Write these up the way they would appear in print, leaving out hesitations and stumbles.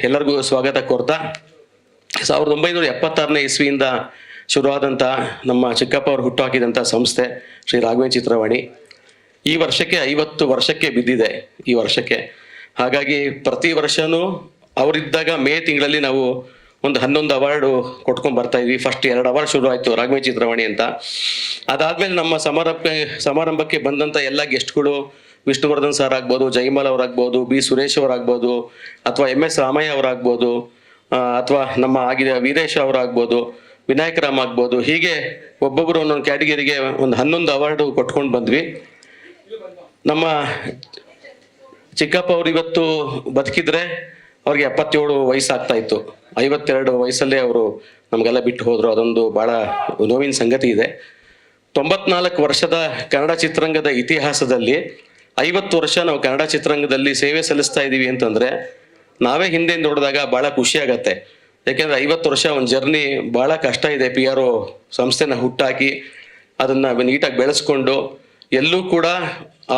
ಎಲ್ಲರಿಗೂ ಸ್ವಾಗತ ಕೋರ್ತಾ 1976ನೇ ಇಸ್ವಿಯಿಂದ ಶುರುವಾದಂಥ ನಮ್ಮ ಚಿಕ್ಕಪ್ಪ ಅವರು ಹುಟ್ಟುಹಾಕಿದಂಥ ಸಂಸ್ಥೆ ಶ್ರೀ ರಾಘವೇಂದ್ರ ಚಿತ್ರವಾಣಿ ಈ ವರ್ಷಕ್ಕೆ 50 ವರ್ಷಕ್ಕೆ ಬಿದ್ದಿದೆ ಈ ವರ್ಷಕ್ಕೆ. ಹಾಗಾಗಿ ಪ್ರತಿ ವರ್ಷವೂ ಅವರಿದ್ದಾಗ ಮೇ ತಿಂಗಳಲ್ಲಿ ನಾವು ಒಂದು 11 ಅವಾರ್ಡು ಕೊಟ್ಕೊಂಡು ಬರ್ತಾ ಇದ್ವಿ. ಫಸ್ಟ್ 2 ಅವಾರ್ಡ್ ಶುರು ಆಯಿತು ರಾಘವೇಂದ್ರ ಚಿತ್ರವಾಣಿ ಅಂತ. ಅದಾದಮೇಲೆ ನಮ್ಮ ಸಮಾರಂಭಕ್ಕೆ ಬಂದಂಥ ಎಲ್ಲ ಗೆಸ್ಟ್ಗಳು ವಿಷ್ಣುವರ್ಧನ್ ಸರ್ ಆಗ್ಬೋದು, ಜೈಮಲ್ ಅವರಾಗ್ಬೋದು, ಬಿ ಸುರೇಶ್ ಅವರಾಗ್ಬೋದು, ಅಥವಾ MS ರಾಮಯ್ಯ ಅವರಾಗ್ಬೋದು, ಅಥವಾ ನಮ್ಮ ಆಗಿದ ವೀರೇಶ್ ಅವರಾಗ್ಬೋದು, ವಿನಾಯಕ ರಾಮ್ ಆಗ್ಬೋದು. ಹೀಗೆ ಒಬ್ಬೊಬ್ಬರು ಒಂದೊಂದು ಕ್ಯಾಟಗರಿಗೆ ಒಂದು 11 ಅವಾರ್ಡು ಕೊಟ್ಕೊಂಡು ಬಂದ್ವಿ. ನಮ್ಮ ಚಿಕ್ಕಪ್ಪ ಅವರು ಇವತ್ತು ಬದುಕಿದ್ರೆ ಅವ್ರಿಗೆ 77 ವಯಸ್ಸಾಗ್ತಾ ಇತ್ತು. 52 ವಯಸ್ಸಲ್ಲೇ ಅವರು ನಮಗೆಲ್ಲ ಬಿಟ್ಟು ಹೋದರು. ಅದೊಂದು ಭಾಳ ನೋವಿನ ಸಂಗತಿ ಇದೆ. 94 ವರ್ಷದ ಕನ್ನಡ ಚಿತ್ರರಂಗದ ಇತಿಹಾಸದಲ್ಲಿ 50 ವರ್ಷ ನಾವು ಕನ್ನಡ ಚಿತ್ರರಂಗದಲ್ಲಿ ಸೇವೆ ಸಲ್ಲಿಸ್ತಾ ಇದ್ದೀವಿ ಅಂತಂದರೆ ನಾವೇ ಹಿಂದೆ ನೋಡಿದಾಗ ಭಾಳ ಖುಷಿ ಆಗತ್ತೆ. ಯಾಕೆಂದರೆ 50 ವರ್ಷ ಒಂದು ಜರ್ನಿ ಭಾಳ ಕಷ್ಟ ಇದೆ. PRO ಸಂಸ್ಥೆನ ಹುಟ್ಟಾಕಿ ಅದನ್ನು ನೀಟಾಗಿ ಬೆಳೆಸ್ಕೊಂಡು ಎಲ್ಲೂ ಕೂಡ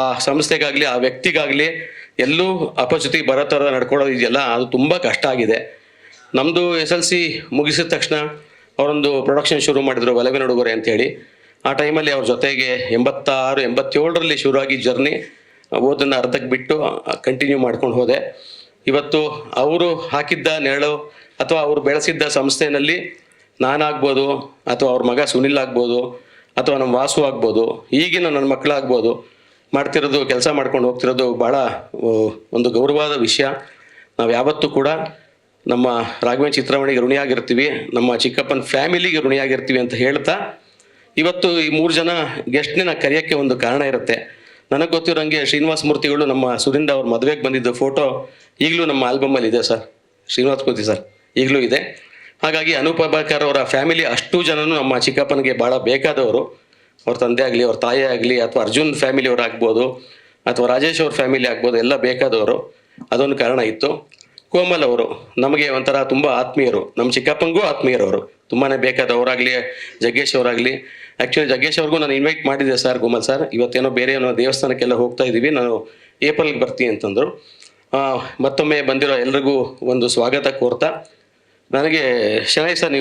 ಆ ಸಂಸ್ಥೆಗಾಗಲಿ ಆ ವ್ಯಕ್ತಿಗಾಗಲಿ ಎಲ್ಲೂ ಅಪಚ್ಯುತಿ ಬರೋ ಥರ ನಡ್ಕೊಳ್ಳೋದು ಇದೆಯಲ್ಲ, ಅದು ತುಂಬ ಕಷ್ಟ ಆಗಿದೆ. ನಮ್ಮದು SLC ಮುಗಿಸಿದ ತಕ್ಷಣ ಅವರೊಂದು ಪ್ರೊಡಕ್ಷನ್ ಶುರು ಮಾಡಿದರು, ಒಲವಿನ ಉಡುಗೊರೆ ಅಂತೇಳಿ. ಆ ಟೈಮಲ್ಲಿ ಅವ್ರ ಜೊತೆಗೆ 86, 87ರಲ್ಲಿ ಶುರುವಾಗಿ ಜರ್ನಿ ಓದನ್ನು ಅರ್ಧಕ್ಕೆ ಬಿಟ್ಟು ಕಂಟಿನ್ಯೂ ಮಾಡ್ಕೊಂಡು ಹೋದೆ. ಇವತ್ತು ಅವರು ಹಾಕಿದ್ದ ನೆರಳು ಅಥವಾ ಅವರು ಬೆಳೆಸಿದ್ದ ಸಂಸ್ಥೆಯಲ್ಲಿ ನಾನಾಗ್ಬೋದು, ಅಥವಾ ಅವ್ರ ಮಗ ಸುನಿಲ್ ಆಗ್ಬೋದು, ಅಥವಾ ನಮ್ಮ ವಾಸು ಆಗ್ಬೋದು, ಈಗಿನ ನನ್ನ ಮಕ್ಕಳಾಗ್ಬೋದು, ಮಾಡ್ತಿರೋದು ಕೆಲಸ ಮಾಡ್ಕೊಂಡು ಹೋಗ್ತಿರೋದು ಭಾಳ ಒಂದು ಗೌರವವಾದ ವಿಷಯ. ನಾವು ಯಾವತ್ತೂ ಕೂಡ ನಮ್ಮ ರಾಘವೇಂದ್ರ ಚಿತ್ರವಾಣಿಗೆ ಋಣಿಯಾಗಿರ್ತೀವಿ, ನಮ್ಮ ಚಿಕ್ಕಪ್ಪನ ಫ್ಯಾಮಿಲಿಗೆ ಋಣಿಯಾಗಿರ್ತೀವಿ ಅಂತ ಹೇಳ್ತಾ, ಇವತ್ತು ಈ 3 ಜನ ಗೆಸ್ಟ್ನ ಕರೆಯೋಕ್ಕೆ ಒಂದು ಕಾರಣ ಇರುತ್ತೆ. ನನಗೆ ಗೊತ್ತಿರೋಂಗೆ ಶ್ರೀನಿವಾಸ ಮೂರ್ತಿಗಳು ನಮ್ಮ ಸುರಿಂದ ಅವ್ರ ಮದುವೆಗೆ ಬಂದಿದ್ದ ಫೋಟೋ ಈಗಲೂ ನಮ್ಮ ಆಲ್ಬಮಲ್ಲಿ ಇದೆ ಸರ್. ಶ್ರೀನಿವಾಸ ಮೂರ್ತಿ ಸರ್ ಈಗಲೂ ಇದೆ. ಹಾಗಾಗಿ ಅನೂಪ್ ಅಬಾಕರ್ ಅವರ ಫ್ಯಾಮಿಲಿ ಅಷ್ಟು ಜನನು ನಮ್ಮ ಚಿಕ್ಕಪ್ಪನಿಗೆ ಭಾಳ ಬೇಕಾದವರು. ಅವ್ರ ತಂದೆ ಆಗಲಿ, ಅವ್ರ ತಾಯಿ ಆಗಲಿ, ಅಥವಾ ಅರ್ಜುನ್ ಫ್ಯಾಮಿಲಿ ಅವ್ರು ಆಗ್ಬೋದು, ಅಥವಾ ರಾಜೇಶ್ ಅವ್ರ ಫ್ಯಾಮಿಲಿ ಆಗ್ಬೋದು, ಎಲ್ಲ ಬೇಕಾದವರು. ಅದೊಂದು ಕಾರಣ ಇತ್ತು. ಕೋಮಲ್ ಅವರು ನಮಗೆ ಒಂಥರ ತುಂಬ ಆತ್ಮೀಯರು, ನಮ್ಮ ಚಿಕ್ಕಪ್ಪನಿಗೂ ಆತ್ಮೀಯರವರು, ತುಂಬಾ ಬೇಕಾದವರಾಗಲಿ. ಜಗ್ಗೇಶ್ ಅವರಾಗಲಿ, ಆ್ಯಕ್ಚುಲಿ ಜಗ್ಗೇಶ್ ಅವ್ರಿಗೂ ನಾನು ಇನ್ವೈಟ್ ಮಾಡಿದ್ದೆ ಸರ್, ಕೋಮಲ್ ಸರ್ ಇವತ್ತೇನೋ ಬೇರೆ ಏನೋ ದೇವಸ್ಥಾನಕ್ಕೆಲ್ಲ ಹೋಗ್ತಾ ಇದ್ದೀವಿ, ನಾನು ಏಪ್ರಿಲ್ಗೆ ಬರ್ತೀನಿ ಅಂತಂದರು. ಮತ್ತೊಮ್ಮೆ ಬಂದಿರೋ ಎಲ್ರಿಗೂ ಒಂದು ಸ್ವಾಗತ ಕೋರ್ತಾ, ನನಗೆ ಶನೈ ಸರ್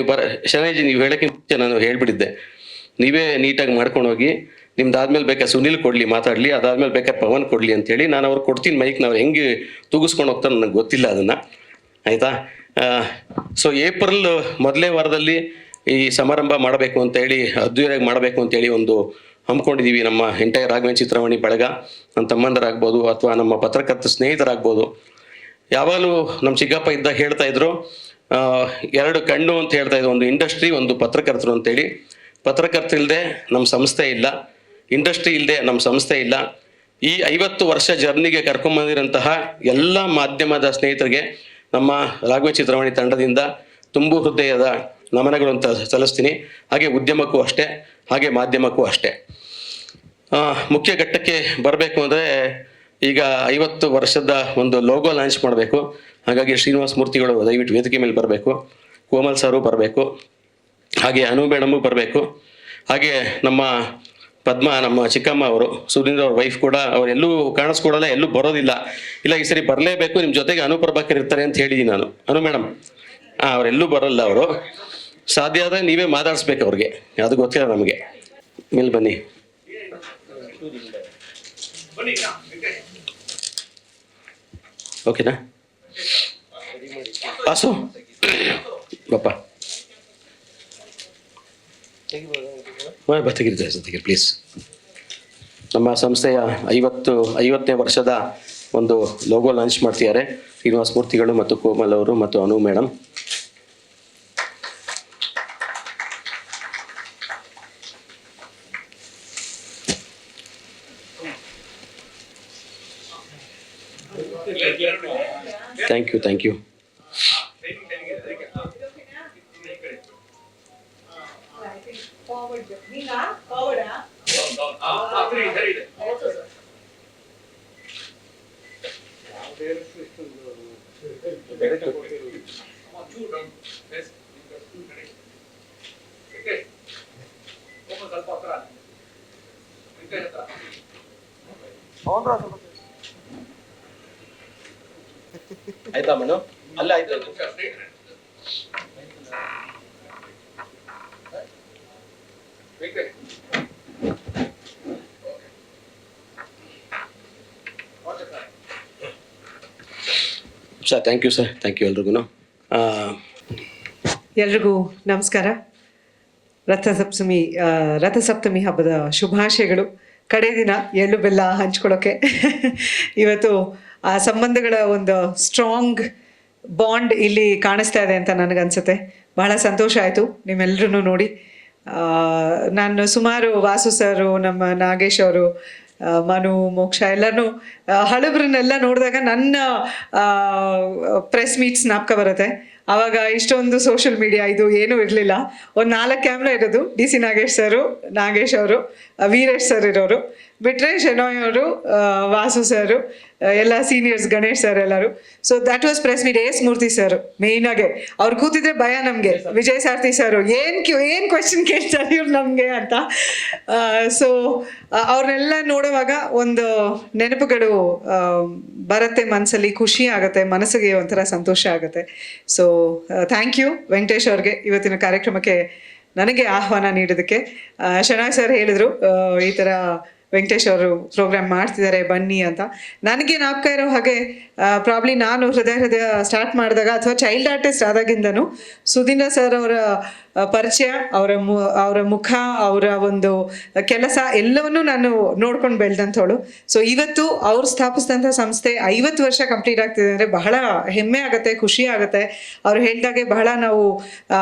ಶನೈಜಿ ನೀವು ಹೇಳೋಕ್ಕಿಂತ ಮುಂಚೆ ನಾನು ಹೇಳಿಬಿಟ್ಟಿದ್ದೆ, ನೀವೇ ನೀಟಾಗಿ ಮಾಡ್ಕೊಂಡು ಹೋಗಿ, ನಿಮ್ದಾದ್ಮೇಲೆ ಬೇಕಾದ್ರೆ ಸುನಿಲ್ ಕೊಡಲಿ ಮಾತಾಡಲಿ, ಅದಾದ್ಮೇಲೆ ಬೇಕಾದ್ರೆ ಪವನ್ ಕೊಡಲಿ ಅಂತೇಳಿ ನಾನು ಅವ್ರು ಕೊಡ್ತೀನಿ ಮೈಕ್. ನಾವು ಹೆಂಗೆ ತೂಗಿಸ್ಕೊಂಡು ಹೋಗ್ತಾರೆ ನನಗೆ ಗೊತ್ತಿಲ್ಲ ಅದನ್ನು, ಆಯಿತಾ. ಸೊ ಏಪ್ರಿಲ್ ಮೊದಲನೇ ವಾರದಲ್ಲಿ ಈ ಸಮಾರಂಭ ಮಾಡಬೇಕು ಅಂತೇಳಿ, ಅದ್ದೂರಿಯಾಗಿ ಮಾಡಬೇಕು ಅಂತೇಳಿ ಒಂದು ಹಮ್ಮಿಕೊಂಡಿದ್ದೀವಿ. ನಮ್ಮ ಎಂಟೈರ್ ರಾಘವೇಂದ್ರ ಚಿತ್ರವಾಣಿ ಬಳಗ, ನನ್ನ ತಮ್ಮಂದರಾಗ್ಬೋದು, ಅಥವಾ ನಮ್ಮ ಪತ್ರಕರ್ತ ಸ್ನೇಹಿತರಾಗ್ಬೋದು. ಯಾವಾಗಲೂ ನಮ್ಮ ಚಿಕ್ಕಪ್ಪ ಇದ್ದಾಗ ಹೇಳ್ತಾ ಇದ್ರು, 2 ಕಣ್ಣು ಅಂತ ಹೇಳ್ತಾ ಇದ್ರು, ಒಂದು ಇಂಡಸ್ಟ್ರಿ, ಒಂದು ಪತ್ರಕರ್ತರು ಅಂತೇಳಿ. ಪತ್ರಕರ್ತರು ಇಲ್ಲದೆ ನಮ್ಮ ಸಂಸ್ಥೆ ಇಲ್ಲ, ಇಂಡಸ್ಟ್ರಿ ಇಲ್ಲದೆ ನಮ್ಮ ಸಂಸ್ಥೆ ಇಲ್ಲ. ಈ 50 ವರ್ಷ ಜರ್ನಿಗೆ ಕರ್ಕೊಂಬಂದಿರೋಂತಹ ಎಲ್ಲ ಮಾಧ್ಯಮದ ಸ್ನೇಹಿತರಿಗೆ ನಮ್ಮ ರಾಘವೇಂದ್ರ ಚಿತ್ರವಾಣಿ ತಂಡದಿಂದ ತುಂಬು ಹೃದಯದ ನಮನಗಳು ಅಂತ ಸಲ್ಲಿಸ್ತೀನಿ. ಹಾಗೆ ಉದ್ಯಮಕ್ಕೂ ಅಷ್ಟೇ, ಹಾಗೆ ಮಾಧ್ಯಮಕ್ಕೂ ಅಷ್ಟೇ. ಮುಖ್ಯ ಘಟ್ಟಕ್ಕೆ ಬರಬೇಕು ಅಂದರೆ ಈಗ 50 ವರ್ಷದ ಒಂದು ಲೋಗೋ ಲಾಂಚ್ ಮಾಡಬೇಕು. ಹಾಗಾಗಿ ಶ್ರೀನಿವಾಸ ಮೂರ್ತಿಗಳು ದಯವಿಟ್ಟು ವೇದಿಕೆ ಮೇಲೆ ಬರಬೇಕು, ಕೋಮಲ್ ಸರು ಬರಬೇಕು, ಹಾಗೆ ಅನು ಮೇಡಮು ಬರಬೇಕು, ಹಾಗೆ ನಮ್ಮ ಪದ್ಮ, ನಮ್ಮ ಚಿಕ್ಕಮ್ಮ ಅವರು, ಸುನೀಲ್ ಅವ್ರ ವೈಫ್ ಕೂಡ, ಅವರೆಲ್ಲೂ ಕಾಣಿಸ್ಕೊಡಲ್ಲ, ಎಲ್ಲೂ ಬರೋದಿಲ್ಲ. ಇಲ್ಲ ಈ ಸರಿ ಬರಲೇಬೇಕು, ನಿಮ್ಮ ಜೊತೆಗೆ ಅನು ಪ್ರಭಾಕರ್ ಇರ್ತಾರೆ ಅಂತ ಹೇಳಿದ್ದೀನಿ ನಾನು. ಅನು ಮೇಡಮ್ ಅವರೆಲ್ಲೂ ಬರಲ್ಲ. ಅವರು ಸಾಧ್ಯ ಆದರೆ ನೀವೇ ಮಾತಾಡಿಸ್ಬೇಕು ಅವ್ರಿಗೆ, ಅದು ಗೊತ್ತಿಲ್ಲ ನಮಗೆ. ಮೇಲೆ ಬನ್ನಿ. ಓಕೆನಾ ಪಾಸು ಬಪ್ಪ ತೆಗಿರಿ ಪ್ಲೀಸ್. ನಮ್ಮ ಸಂಸ್ಥೆಯ 50ನೇ ವರ್ಷದ ಒಂದು ಲೋಗೋ ಲಾಂಚ್ ಮಾಡ್ತಿದ್ದಾರೆ ಶ್ರೀನಿವಾಸ ಮೂರ್ತಿಗಳು ಮತ್ತು ಕೋಮಲ್ ಅವರು ಮತ್ತು ಅನು ಮೇಡಮ್. Thank you. ಆಯ್ತಾ ಮನು? ಅಲ್ಲ ಆಯ್ತು. Sir thank you sir, thank you ಎಲ್ರಿಗೂ. ಎಲ್ರಿಗೂ ನಮಸ್ಕಾರ. ರಥಸಪ್ತಮಿ ಹಬ್ಬದ ಶುಭಾಶಯಗಳು. ಕಡೆ ದಿನ ಎಳ್ಳು ಬೆಲ್ಲ ಹಂಚ್ಕೊಳ್ಳೋಕೆ ಇವತ್ತು ಆ ಸಂಬಂಧಗಳ ಒಂದು ಸ್ಟ್ರಾಂಗ್ ಬಾಂಡ್ ಇಲ್ಲಿ ಕಾಣಿಸ್ತಾ ಇದೆ ಅಂತ ನನಗನ್ಸುತ್ತೆ. ಬಹಳ ಸಂತೋಷ ಆಯಿತು ನಿಮ್ಮೆಲ್ಲರೂ ನೋಡಿ. ನಾನು ಸುಮಾರು ವಾಸು ಸರು, ನಮ್ಮ ನಾಗೇಶ್ ಅವರು, ಮನು, ಮೋಕ್ಷ ಎಲ್ಲರನ್ನೂ ಹಳಬ್ರನ್ನೆಲ್ಲ ನೋಡಿದಾಗ ನನ್ನ ಪ್ರೆಸ್ ಮೀಟ್ಸ್ ಜ್ಞಾಪಕ ಬರುತ್ತೆ. ಆವಾಗ ಇಷ್ಟೊಂದು ಸೋಷಿಯಲ್ ಮೀಡಿಯಾ ಇದು ಏನೂ ಇರಲಿಲ್ಲ. ಒಂದು 4 ಕ್ಯಾಮ್ರಾ ಇರೋದು. ಡಿ ಸಿ ನಾಗೇಶ್ ಸರು, ನಾಗೇಶ್ ಅವರು, ವೀರೇಶ್ ಸರ್ ಇರೋರು, ಬಿಟ್ಟರೆ ಶೆನಾಯ್ ಅವರು, ವಾಸು ಸರು, ಎಲ್ಲ ಸೀನಿಯರ್ಸ್, ಗಣೇಶ್ ಸರ್ ಎಲ್ಲರೂ. So that was press meet. S Murthy sir ಮೇಯ್ನಾಗೆ ಅವ್ರು ಕೂತಿದ್ರೆ ಭಯ ನಮಗೆ. ವಿಜಯ್ ಸಾರ್ಥಿ ಸರು ಏನು ಕ್ವೆಶನ್ ಕೇಳ್ತಾರೆ ಇವ್ರು ನಮಗೆ ಅಂತ. ಸೊ ಅವ್ರನ್ನೆಲ್ಲ ನೋಡುವಾಗ ಒಂದು ನೆನಪುಗಳು ಬರುತ್ತೆ ಮನಸ್ಸಲ್ಲಿ, ಖುಷಿ ಆಗುತ್ತೆ, ಮನಸ್ಸಿಗೆ ಒಂಥರ ಸಂತೋಷ ಆಗುತ್ತೆ. ಸೊ ಥ್ಯಾಂಕ್ ಯು ವೆಂಕಟೇಶ್ ಅವ್ರಿಗೆ ಇವತ್ತಿನ ಕಾರ್ಯಕ್ರಮಕ್ಕೆ ನನಗೆ ಆಹ್ವಾನ ನೀಡೋದಕ್ಕೆ. ಶೆನಾಯ್ ಸರ್ ಹೇಳಿದರು ಈ ಥರ ವೆಂಕಟೇಶ್ ಅವರು ಪ್ರೋಗ್ರಾಮ್ ಮಾಡ್ತಿದ್ದಾರೆ ಬನ್ನಿ ಅಂತ. ನನಗೆ ಜ್ಞಾಪಕ ಇರೋ ಹಾಗೆ ಪ್ರಾಬ್ಲಿ ನಾನು ಹೃದಯ ಸ್ಟಾರ್ಟ್ ಮಾಡಿದಾಗ ಅಥವಾ ಚೈಲ್ಡ್ ಆರ್ಟಿಸ್ಟ್ ಆದಾಗಿಂದನೂ ಸುಧೀಂದ್ರ ಸರ್ ಅವರ ಪರಿಚಯ, ಅವರ ಮುಖ, ಅವರ ಒಂದು ಕೆಲಸ ಎಲ್ಲವನ್ನೂ ನಾನು ನೋಡ್ಕೊಂಡು ಬೆಳೆದಂಥವಳು. ಸೊ ಇವತ್ತು ಅವ್ರು ಸ್ಥಾಪಿಸಿದಂಥ ಸಂಸ್ಥೆ 50 ವರ್ಷ ಕಂಪ್ಲೀಟ್ ಆಗ್ತಿದೆ ಅಂದರೆ ಬಹಳ ಹೆಮ್ಮೆ ಆಗುತ್ತೆ, ಖುಷಿ ಆಗುತ್ತೆ. ಅವ್ರು ಹೇಳಿದಾಗೆ ಬಹಳ ನಾವು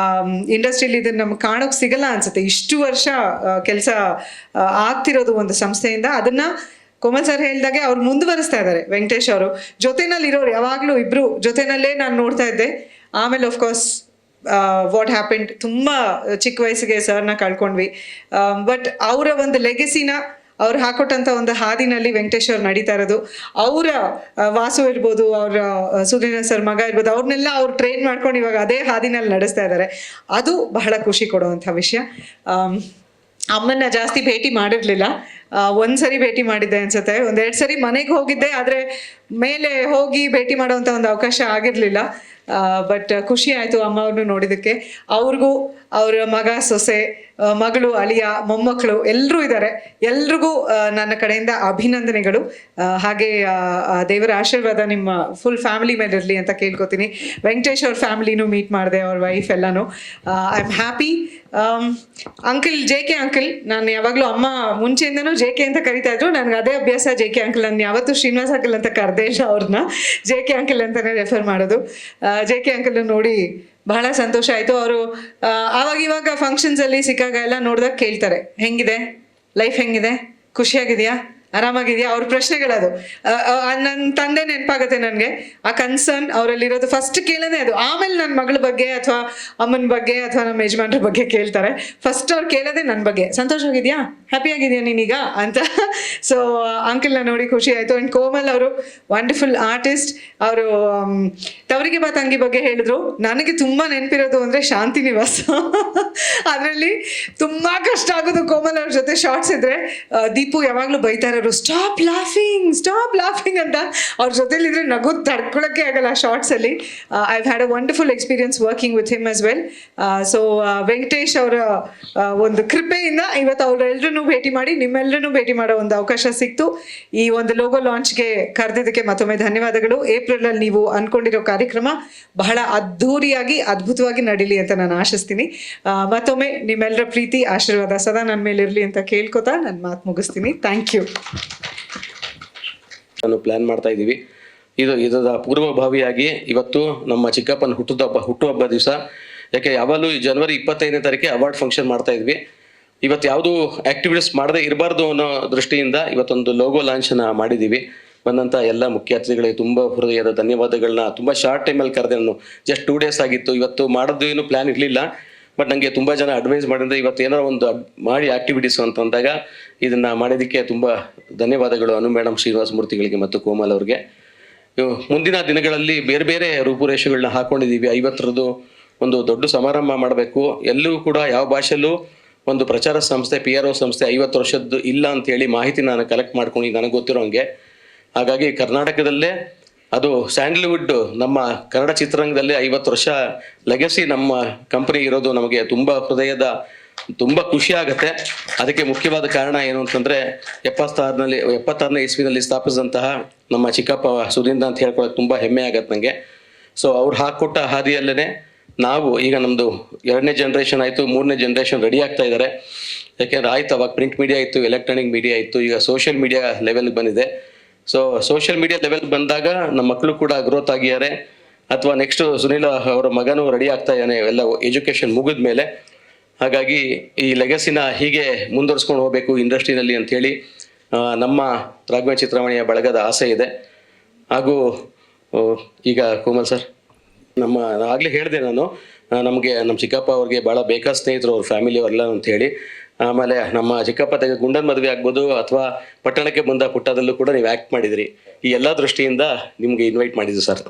ಇಂಡಸ್ಟ್ರಿಯಲ್ಲಿ ಇದನ್ನು ನಮ್ಗೆ ಕಾಣೋಕ್ಕೆ ಸಿಗಲ್ಲ ಅನ್ಸುತ್ತೆ. ಇಷ್ಟು ವರ್ಷ ಕೆಲಸ ಆಗ್ತಿರೋದು ಒಂದು ಸಂಸ್ಥೆಯಿಂದ. ಅದನ್ನು ಕೋಮಲ್ ಸರ್ ಹೇಳಿದಾಗೆ ಅವ್ರು ಮುಂದುವರಿಸ್ತಾ ಇದ್ದಾರೆ. ವೆಂಕಟೇಶ್ ಅವರು ಜೊತೆನಲ್ಲಿ ಇರೋರು ಯಾವಾಗಲೂ ಇಬ್ಬರು ಜೊತೆನಲ್ಲೇ ನಾನು ನೋಡ್ತಾ ಇದ್ದೆ. ಆಮೇಲೆ ಆಫ್ಕೋರ್ಸ್ ವಾಟ್ ಹ್ಯಾಪೆಂಡ್, ತುಂಬ ಚಿಕ್ಕ ವಯಸ್ಸಿಗೆ ಸರ್ನ ಕಳ್ಕೊಂಡ್ವಿ. ಬಟ್ ಅವರ ಒಂದು ಲೆಗೆಸಿನ ಅವ್ರು ಹಾಕೊಟ್ಟಂಥ ಒಂದು ಹಾದಿನಲ್ಲಿ ವೆಂಕಟೇಶ್ ಅವ್ರು ನಡೀತಾ ಇರೋದು. ಅವರ ವಾಸು ಇರ್ಬೋದು, ಅವರ ಸುಧೀಂದ್ರ ಸರ್ ಮಗ ಇರ್ಬೋದು, ಅವ್ರನ್ನೆಲ್ಲ ಅವ್ರು ಟ್ರೈನ್ ಮಾಡ್ಕೊಂಡು ಇವಾಗ ಅದೇ ಹಾದಿನಲ್ಲಿ ನಡೆಸ್ತಾ ಇದ್ದಾರೆ. ಅದು ಬಹಳ ಖುಷಿ ಕೊಡುವಂಥ ವಿಷಯ. ಅಮ್ಮನ್ನ ಜಾಸ್ತಿ ಭೇಟಿ ಮಾಡಿರಲಿಲ್ಲ. ಒಂದ್ಸರಿ ಭೇಟಿ ಮಾಡಿದ್ದೆ ಅನ್ಸುತ್ತೆ, 1-2 ಸರಿ ಮನೆಗೆ ಹೋಗಿದ್ದೆ. ಆದರೆ ಮೇಲೆ ಹೋಗಿ ಭೇಟಿ ಮಾಡೋವಂಥ ಒಂದು ಅವಕಾಶ ಆಗಿರಲಿಲ್ಲ. ಬಟ್ ಖುಷಿ ಆಯಿತು ಅಮ್ಮ ಅವ್ರನ್ನೂ ನೋಡಿದ್ದಕ್ಕೆ. ಅವ್ರಿಗೂ ಅವರ ಮಗ, ಸೊಸೆ, ಮಗಳು, ಅಳಿಯ, ಮೊಮ್ಮಕ್ಕಳು ಎಲ್ಲರೂ ಇದ್ದಾರೆ. ಎಲ್ರಿಗೂ ನನ್ನ ಕಡೆಯಿಂದ ಅಭಿನಂದನೆಗಳು. ಹಾಗೆ ದೇವರ ಆಶೀರ್ವಾದ ನಿಮ್ಮ ಫುಲ್ ಫ್ಯಾಮಿಲಿ ಮೇಲೆ ಇರಲಿ ಅಂತ ಕೇಳ್ಕೊತೀನಿ. ವೆಂಕಟೇಶ್ ಅವ್ರ ಫ್ಯಾಮಿಲಿನೂ ಮೀಟ್ ಮಾಡಿದೆ, ಅವ್ರ ವೈಫ್ ಎಲ್ಲನೂ. I am happy. Uncle, JK uncle, ನಾನು ಯಾವಾಗಲೂ ಅಮ್ಮ ಮುಂಚೆಯಿಂದನೂ JK ಅಂತ ಕರಿತಾ ಇದ್ರು. ನನಗೆ ಅದೇ ಅಭ್ಯಾಸ, JK ಅಂಕಲ್. ನಾನು ಯಾವತ್ತೂ ಶ್ರೀನಿವಾಸ್ ಅಂಕಲ್ ಅಂತ ಕರೆದೇ ಇಲ್ಲ ಅವ್ರನ್ನ, JK ಅಂಕಲ್ ಅಂತಲೇ ರೆಫರ್ ಮಾಡೋದು. JK ಅಂಕಲ್ ನೋಡಿ ಬಹಳ ಸಂತೋಷ ಆಯಿತು. ಅವರು ಆವಾಗ ಇವಾಗ ಫಂಕ್ಷನ್ಸಲ್ಲಿ ಸಿಕ್ಕಾಗ ಎಲ್ಲ ನೋಡಿದಾಗ ಕೇಳ್ತಾರೆ, ಹೆಂಗಿದೆ ಲೈಫ್, ಹೆಂಗಿದೆ, ಖುಷಿಯಾಗಿದೆಯಾ, ಆರಾಮಾಗಿದೆಯಾ? ಅವ್ರ ಪ್ರಶ್ನೆಗಳದು. ನನ್ನ ತಂದೆ ನೆನಪಾಗುತ್ತೆ ನನಗೆ. ಆ ಕನ್ಸರ್ನ್ ಅವರಲ್ಲಿರೋದು ಫಸ್ಟ್ ಕೇಳೋದೇ ಅದು. ಆಮೇಲೆ ನನ್ನ ಮಗಳ ಬಗ್ಗೆ ಅಥವಾ ಅಮ್ಮನ ಬಗ್ಗೆ ಅಥವಾ ನಮ್ಮ ಯಜಮಾನ್ರ ಬಗ್ಗೆ ಕೇಳ್ತಾರೆ. ಫಸ್ಟ್ ಅವ್ರು ಕೇಳೋದೇ ನನ್ನ ಬಗ್ಗೆ, ಸಂತೋಷವಾಗಿದೆಯಾ, ಹ್ಯಾಪಿ ಆಗಿದೆಯಾ ನೀನೀಗ ಅಂತ. ಸೊ ಅಂಕಲ್ನ ನೋಡಿ ಖುಷಿ ಆಯಿತು. ಆ್ಯಂಡ್ ಕೋಮಲ್ ಅವರು ವಂಡರ್ಫುಲ್ ಆರ್ಟಿಸ್ಟ್. ಅವರು ತವರಿಗೆ ಬಾ ತಂಗಿ ಬಗ್ಗೆ ಹೇಳಿದ್ರು. ನನಗೆ ತುಂಬ ನೆನಪಿರೋದು ಅಂದರೆ ಶಾಂತಿ ನಿವಾಸ. ಅದರಲ್ಲಿ ತುಂಬ ಕಷ್ಟ ಆಗೋದು ಕೋಮಲ್ ಅವ್ರ ಜೊತೆ ಶಾರ್ಟ್ಸ್ ಇದ್ದರೆ. ದೀಪು ಯಾವಾಗಲೂ ಬೈತಾ ಇರೋರು, ಸ್ಟಾಪ್ ಲಾಫಿಂಗ್ ಅಂತ. ಅವ್ರ ಜೊತೆಲಿದ್ರೆ ನಗು ತಡ್ಕೊಳಕ್ಕೆ ಆಗಲ್ಲ ಶಾರ್ಟ್ಸಲ್ಲಿ. I had a wonderful experience working with him as well. So Venkatesh ಅವರ ಒಂದು ಕೃಪೆಯಿಂದ ಇವತ್ತು ಅವರೆಲ್ಲರೂ ಭೇಟಿ ಮಾಡಿ, ನಿಮ್ಮೆಲ್ಲರೂ ಭೇಟಿ ಮಾಡೋ ಒಂದು ಅವಕಾಶ ಸಿಕ್ತು. ಈ ಒಂದು ಲೋಗೋ ಲಾಂಚ್ಗೆ ಕರೆದಿದ್ದಕ್ಕೆ ಮತ್ತೊಮ್ಮೆ ಧನ್ಯವಾದಗಳು. ಏಪ್ರಿಲಲ್ಲಿ ನೀವು ಅಂದ್ಕೊಂಡಿರೋ ಕಾರ್ಯಕ್ರಮ ಬಹಳ ಅದ್ಧೂರಿಯಾಗಿ, ಅದ್ಭುತವಾಗಿ ನಡೀಲಿ ಅಂತ ನಾನು ಆಶಿಸ್ತೀನಿ. ಮತ್ತೊಮ್ಮೆ ನಿಮ್ಮೆಲ್ಲರ ಪ್ರೀತಿ, ಆಶೀರ್ವಾದ ಸದಾ ನನ್ನ ಮೇಲೆ ಇರಲಿ ಅಂತ ಕೇಳ್ಕೊತಾ ನನ್ನ ಮಾತು ಮುಗಿಸ್ತೀನಿ. Thank you. ನಾನು ಪ್ಲ್ಯಾನ್ ಮಾಡ್ತಾ ಇದ್ದೀವಿ. ಇದರ ಪೂರ್ವಭಾವಿಯಾಗಿ ಇವತ್ತು ನಮ್ಮ ಚಿಕ್ಕಪ್ಪನ ಹುಟ್ಟುಹಬ್ಬ ದಿವಸ. ಯಾಕೆ ಯಾವಾಗಲೂ ಜನವರಿ 25ನೇ ತಾರೀಕಿಗೆ ಅವಾರ್ಡ್ ಫಂಕ್ಷನ್ ಮಾಡ್ತಾ ಇದ್ವಿ. ಇವತ್ತು ಯಾವುದೂ ಆ್ಯಕ್ಟಿವಿಟೀಸ್ ಮಾಡದೇ ಇರಬಾರ್ದು ಅನ್ನೋ ದೃಷ್ಟಿಯಿಂದ ಇವತ್ತೊಂದು ಲೋಗೋ ಲಾಂಚನ್ನು ಮಾಡಿದ್ದೀವಿ. ಬಂದಂಥ ಎಲ್ಲ ಮುಖ್ಯ ಅತಿಥಿಗಳಿಗೆ ತುಂಬ ಹೃದಯದ ಧನ್ಯವಾದಗಳನ್ನ. ತುಂಬ ಶಾರ್ಟ್ ಟೈಮಲ್ಲಿ ಕರೆದೆ ನಾನು. ಜಸ್ಟ್ 2 ಡೇಸ್ ಆಗಿತ್ತು. ಇವತ್ತು ಮಾಡೋದು ಏನು ಪ್ಲ್ಯಾನ್ ಇರಲಿಲ್ಲ. ಬಟ್ ನನಗೆ ತುಂಬ ಜನ ಅಡ್ವೈಸ್ ಮಾಡಿದ್ರೆ ಇವತ್ತು ಏನಾರು ಒಂದು ಮಾಡಿ ಆ್ಯಕ್ಟಿವಿಟೀಸು ಅಂತಂದಾಗ ಇದನ್ನು ಮಾಡೋದಕ್ಕೆ ತುಂಬ ಧನ್ಯವಾದಗಳು ಅನು ಮೇಡಮ್, ಶ್ರೀನಿವಾಸ ಮೂರ್ತಿಗಳಿಗೆ ಮತ್ತು ಕೋಮಲ್ ಅವ್ರಿಗೆ. ಮುಂದಿನ ದಿನಗಳಲ್ಲಿ ಬೇರೆ ಬೇರೆ ರೂಪುರೇಷೆಗಳನ್ನ ಹಾಕ್ಕೊಂಡಿದ್ದೀವಿ. 50ರದ್ದು ಒಂದು ದೊಡ್ಡ ಸಮಾರಂಭ ಮಾಡಬೇಕು. ಎಲ್ಲೂ ಕೂಡ ಯಾವ ಭಾಷೆಯಲ್ಲೂ ಒಂದು ಪ್ರಚಾರ ಸಂಸ್ಥೆ, PRO ಸಂಸ್ಥೆ 50 ವರ್ಷದ್ದು ಇಲ್ಲ ಅಂತೇಳಿ ಮಾಹಿತಿ ನಾನು ಕಲೆಕ್ಟ್ ಮಾಡ್ಕೊಂಡು ನನಗೆ ಗೊತ್ತಿರೋ ಹಂಗೆ. ಹಾಗಾಗಿ ಕರ್ನಾಟಕದಲ್ಲೇ ಅದು ಸ್ಯಾಂಡಲ್ವುಡ್ ನಮ್ಮ ಕನ್ನಡ ಚಿತ್ರರಂಗದಲ್ಲಿ 50 ವರ್ಷ ಲೆಗಸಿ ನಮ್ಮ ಕಂಪನಿ ಇರೋದು ನಮಗೆ ತುಂಬ ಹೃದಯದ ತುಂಬ ಖುಷಿ ಆಗುತ್ತೆ. ಅದಕ್ಕೆ ಮುಖ್ಯವಾದ ಕಾರಣ ಏನು ಅಂತಂದರೆ 76ನೇ ಇಸ್ವಿನಲ್ಲಿ ಸ್ಥಾಪಿಸಿದಂತಹ ನಮ್ಮ ಚಿಕ್ಕಪ್ಪ ಸುಧೀಂದ್ರ ಅಂತ ಹೇಳ್ಕೊಳಕ್ಕೆ ತುಂಬ ಹೆಮ್ಮೆ ಆಗತ್ತೆ ನನಗೆ. ಸೊ ಅವ್ರು ಹಾಕ್ಕೊಟ್ಟ ಹಾದಿಯಲ್ಲೇ ನಾವು ಈಗ ನಮ್ಮದು 2ನೇ ಜನ್ರೇಷನ್ ಆಯಿತು, 3ನೇ ಜನ್ರೇಷನ್ ರೆಡಿ ಆಗ್ತಾ ಇದ್ದಾರೆ. ಯಾಕೆಂದ್ರೆ ಆಯ್ತು, ಅವಾಗ ಪ್ರಿಂಟ್ ಮೀಡಿಯಾ ಇತ್ತು, ಎಲೆಕ್ಟ್ರಾನಿಕ್ ಮೀಡಿಯಾ ಇತ್ತು, ಈಗ ಸೋಷಿಯಲ್ ಮೀಡಿಯಾ ಲೆವೆಲ್ಗೆ ಬಂದಿದೆ. ಸೊ ಸೋಷಿಯಲ್ ಮೀಡಿಯಾ ಲೆವೆಲ್ ಬಂದಾಗ ನಮ್ಮ ಮಕ್ಕಳು ಕೂಡ ಗ್ರೋತ್ ಆಗಿದ್ದಾರೆ, ಅಥವಾ ನೆಕ್ಸ್ಟ್ ಸುನೀಲ್ ಅವರ ಮಗನೂ ರೆಡಿ ಆಗ್ತಾ ಇದ್ದಾನೆ ಎಲ್ಲ ಎಜುಕೇಷನ್ ಮುಗಿದ ಮೇಲೆ. ಹಾಗಾಗಿ ಈ ಲೆಗಸಿನ ಹೀಗೆ ಮುಂದುವರ್ಸ್ಕೊಂಡು ಹೋಗಬೇಕು ಇಂಡಸ್ಟ್ರಿನಲ್ಲಿ ಅಂಥೇಳಿ ನಮ್ಮ ರಾಘವೇಂದ್ರ ಚಿತ್ರವಾಣಿಯ ಬಳಗದ ಆಸೆ ಇದೆ. ಹಾಗೂ ಈಗ ಕೋಮಲ್ ಸರ್, ಆಗಲೇ ಹೇಳಿದೆ ನಾನು, ನಮಗೆ ನಮ್ಮ ಚಿಕ್ಕಪ್ಪ ಅವ್ರಿಗೆ ಭಾಳ ಬೇಕಾದ ಸ್ನೇಹಿತರು ಅವ್ರ ಫ್ಯಾಮಿಲಿ ಅವರೆಲ್ಲ ಅಂತ ಹೇಳಿ. ಆಮೇಲೆ ನಮ್ಮ ಚಿಕ್ಕಪ್ಪ ತೆಗೆ ಗುಂಡನ ಮದುವೆ ಆಗ್ಬೋದು ಅಥವಾ ಪಟ್ಟಣಕ್ಕೆ ಬಂದ ಪುಟ್ಟದಲ್ಲೂ ಕೂಡ ನೀವು ಆ್ಯಕ್ಟ್ ಮಾಡಿದಿರಿ. ಈ ಎಲ್ಲ ದೃಷ್ಟಿಯಿಂದ ನಿಮಗೆ ಇನ್ವೈಟ್ ಮಾಡಿದ್ದು ಸರ್.